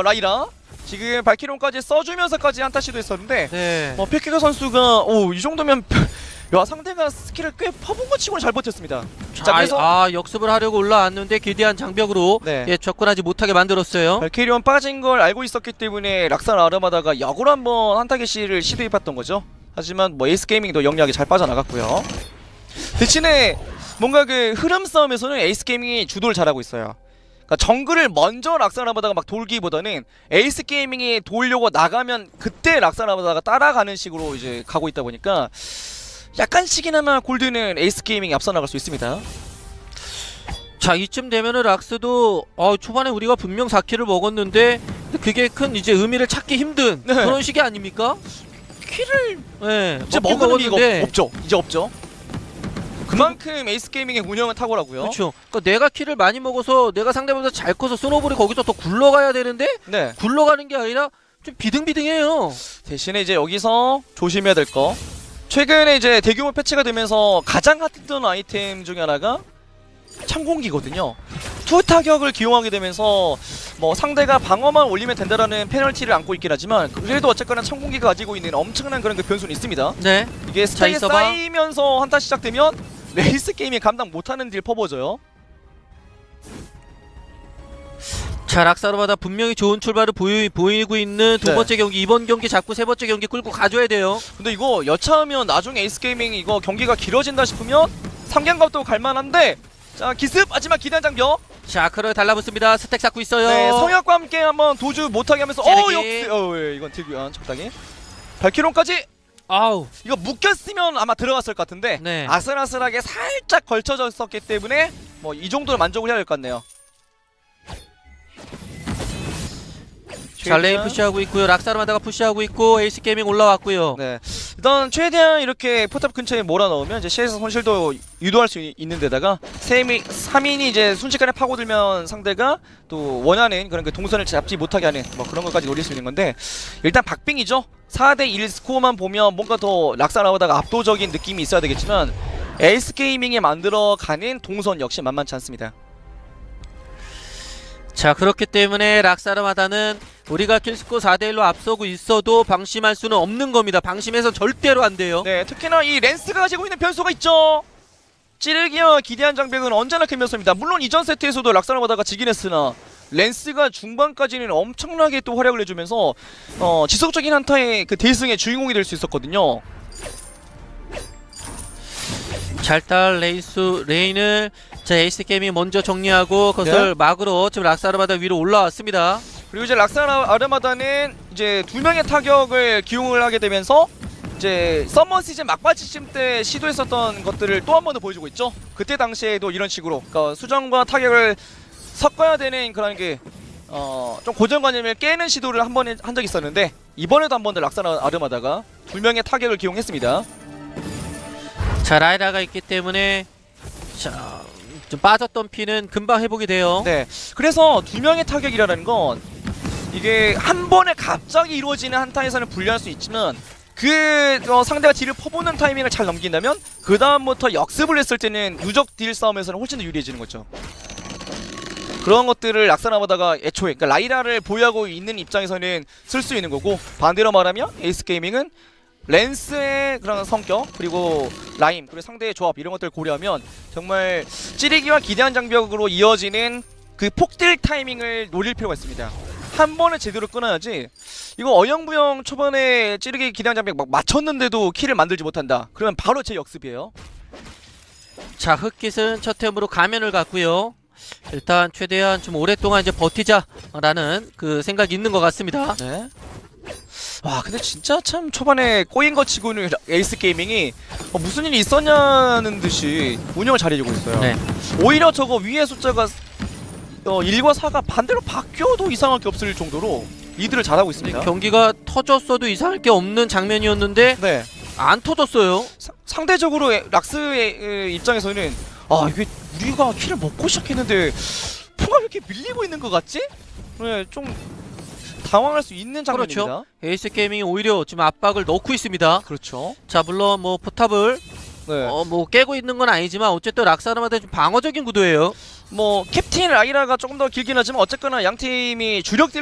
라이라 지금 발키론까지 써주면서까지 한타 시도했었는데 네. 피키가 선수가 이 정도면 야 상대가 스킬을 꽤 퍼본 것 치고는 잘 버텼습니다. 자 그래서 역습을 하려고 올라왔는데 기대한 장벽으로 네. 예, 접근하지 못하게 만들었어요. 발키리온 빠진 걸 알고 있었기 때문에 락산 아르마다가 역으로 한번 한타 개시를 시도해봤던 거죠. 하지만 뭐 에이스 게이밍도 영리하게 잘 빠져나갔고요. 대신에 뭔가 그 흐름 싸움에서는 에이스 게이밍이 주도를 잘하고 있어요. 그러니까 정글을 먼저 락사라바다가 막 돌기보다는 에이스 게이밍이 돌려고 나가면 그때 락사라바다가 따라가는 식으로 이제 가고 있다 보니까 약간씩이나마 골드는 에이스 게이밍이 앞서 나갈 수 있습니다. 자 이쯤 되면은 락스도 초반에 우리가 분명 4킬을 먹었는데 그게 큰 이제 의미를 찾기 힘든 네. 그런 식이 아닙니까? 키를 이제 먹는 게 이거 없죠. 이제 없죠. 그만큼 에이스 게이밍의 운영은 탁월하고요. 그렇죠. 그러니까 내가 킬을 많이 먹어서 내가 상대보다 잘 커서 스노볼이 거기서 더 굴러가야 되는데 네. 굴러가는 게 아니라 좀 비등비등해요. 대신에 이제 여기서 조심해야 될 거. 최근에 이제 대규모 패치가 되면서 가장 핫했던 아이템 중에 하나가 창공기거든요. 투 타격을 기용하게 되면서 뭐 상대가 방어만 올리면 된다라는 페널티를 안고 있긴 하지만 그래도 어쨌거나 창공기가 가지고 있는 엄청난 그런 그 변수는 있습니다. 네. 이게 스택이 있어봐. 쌓이면서 한타 시작되면 레이스 게임이 감당 못하는 딜 퍼버져요. 자 락사르마다 분명히 좋은 출발을 보이고 있는 두 네. 번째 경기 이번 경기 잡고 세 번째 경기 끌고 가줘야 돼요. 근데 이거 여차하면 나중에 에이스 게이밍 이거 경기가 길어진다 싶으면 삼경갑도 갈만한데 자 기습 하지만 기대한 장벽 자 크롤 달라붙습니다. 스택 쌓고 있어요. 네 성약과 함께 한번 도주 못하게 하면서 찌르기. 역시 이건 딜교환 적당히 발키론까지 아우 이거 묶였으면 아마 들어갔을 것 같은데 네. 아슬아슬하게 살짝 걸쳐졌었기 때문에 뭐 이 정도는 만족을 해야 될 것 같네요. 자 레인 푸시하고 있고요. 락사르마다가 푸시하고 있고 에이스 게이밍 올라왔고요. 네 일단 최대한 이렇게 포탑 근처에 몰아넣으면 이제 CS 손실도 유도할 수 있는 데다가 3인이 이제 순식간에 파고들면 상대가 또 원하는 그런 그 동선을 잡지 못하게 하는 뭐 그런 것까지 노릴 수 있는 건데 일단 박빙이죠. 4대1 스코어만 보면 뭔가 더 락사르마다가 압도적인 느낌이 있어야 되겠지만 에이스 게이밍이 만들어가는 동선 역시 만만치 않습니다. 자, 그렇기 때문에 락사르마다는 우리가 킬스코 4대1로 앞서고 있어도 방심할 수는 없는 겁니다. 방심해선 절대로 안 돼요. 네, 특히나 이 랜스가 가지고 있는 변수가 있죠. 찌르기와 기대한 장벽은 언제나 큰 변수입니다. 물론 이전 세트에서도 락사르마다가 지긴 했으나 랜스가 중반까지는 엄청나게 또 활약을 해주면서 지속적인 한타의 그 대승의 주인공이 될 수 있었거든요. 자, 일단 레인을 자, 에이스 게임이 먼저 정리하고 그것을 네. 막으로 지금 락사르마다 위로 올라왔습니다. 그리고 이제 락사르마다는 이제 2명의 타격을 기용을 하게 되면서 이제 서머 시즌 막바지쯤 때 시도했었던 것들을 또 한 번 더 보여주고 있죠. 그때 당시에도 이런 식으로 그러니까 수정과 타격을 섞어야 되는 그런 게 좀 고정관념을 깨는 시도를 한 번 한 적이 있었는데 이번에도 한 번 더 락사르마다가 2명의 타격을 기용했습니다. 자, 라이라가 있기 때문에 자, 좀 빠졌던 피는 금방 회복이 돼요. 네, 그래서 2명의 타격이라는 건 이게 한 번에 갑자기 이루어지는 한타에서는 불리할 수 있지만 그 상대가 딜을 퍼붓는 타이밍을 잘 넘긴다면 그 다음부터 역습을 했을 때는 누적 딜 싸움에서는 훨씬 더 유리해지는 거죠. 그런 것들을 락사르마다가 애초에 그러니까 라이라를 보유하고 있는 입장에서는 쓸 수 있는 거고, 반대로 말하면 에이스 게이밍은 랜스의 그런 성격 그리고 라임 그리고 상대의 조합 이런 것들을 고려하면 정말 찌르기와 기대한 장벽으로 이어지는 그 폭딜 타이밍을 노릴 필요가 있습니다. 한 번에 제대로 끊어야지 이거 어영부영 초반에 찌르기 기대한 장벽 막 맞췄는데도 킬을 만들지 못한다 그러면 바로 제 역습이에요. 자, 흑깃은 첫 템으로 가면을 갔고요. 일단 최대한 좀 오랫동안 이제 버티자라는 그 생각이 있는 것 같습니다. 네. 와, 근데 진짜 참 초반에 꼬인 거 치고는 에이스 게이밍이 무슨 일이 있었냐는 듯이 운영을 잘해주고 있어요. 네. 오히려 저거 위에 숫자가 1과 4가 반대로 바뀌어도 이상할 게 없을 정도로 리드를 잘하고 있습니다. 경기가 터졌어도 이상할 게 없는 장면이었는데 네. 안 터졌어요. 상대적으로 락스의 입장에서는 아, 이게 우리가 킬을 먹고 시작했는데 푸가 왜 이렇게 밀리고 있는 것 같지? 네, 좀 당황할 수 있는 장면입니다. 그렇죠. 에이스 게이밍이 오히려 지금 압박을 넣고 있습니다. 그렇죠. 자, 물론 뭐 포탑을 네. 뭐 깨고 있는 건 아니지만 어쨌든 락사르마다 좀 방어적인 구도예요. 뭐 캡틴 라이라가 조금 더 길긴 하지만 어쨌거나 양 팀이 주력 딜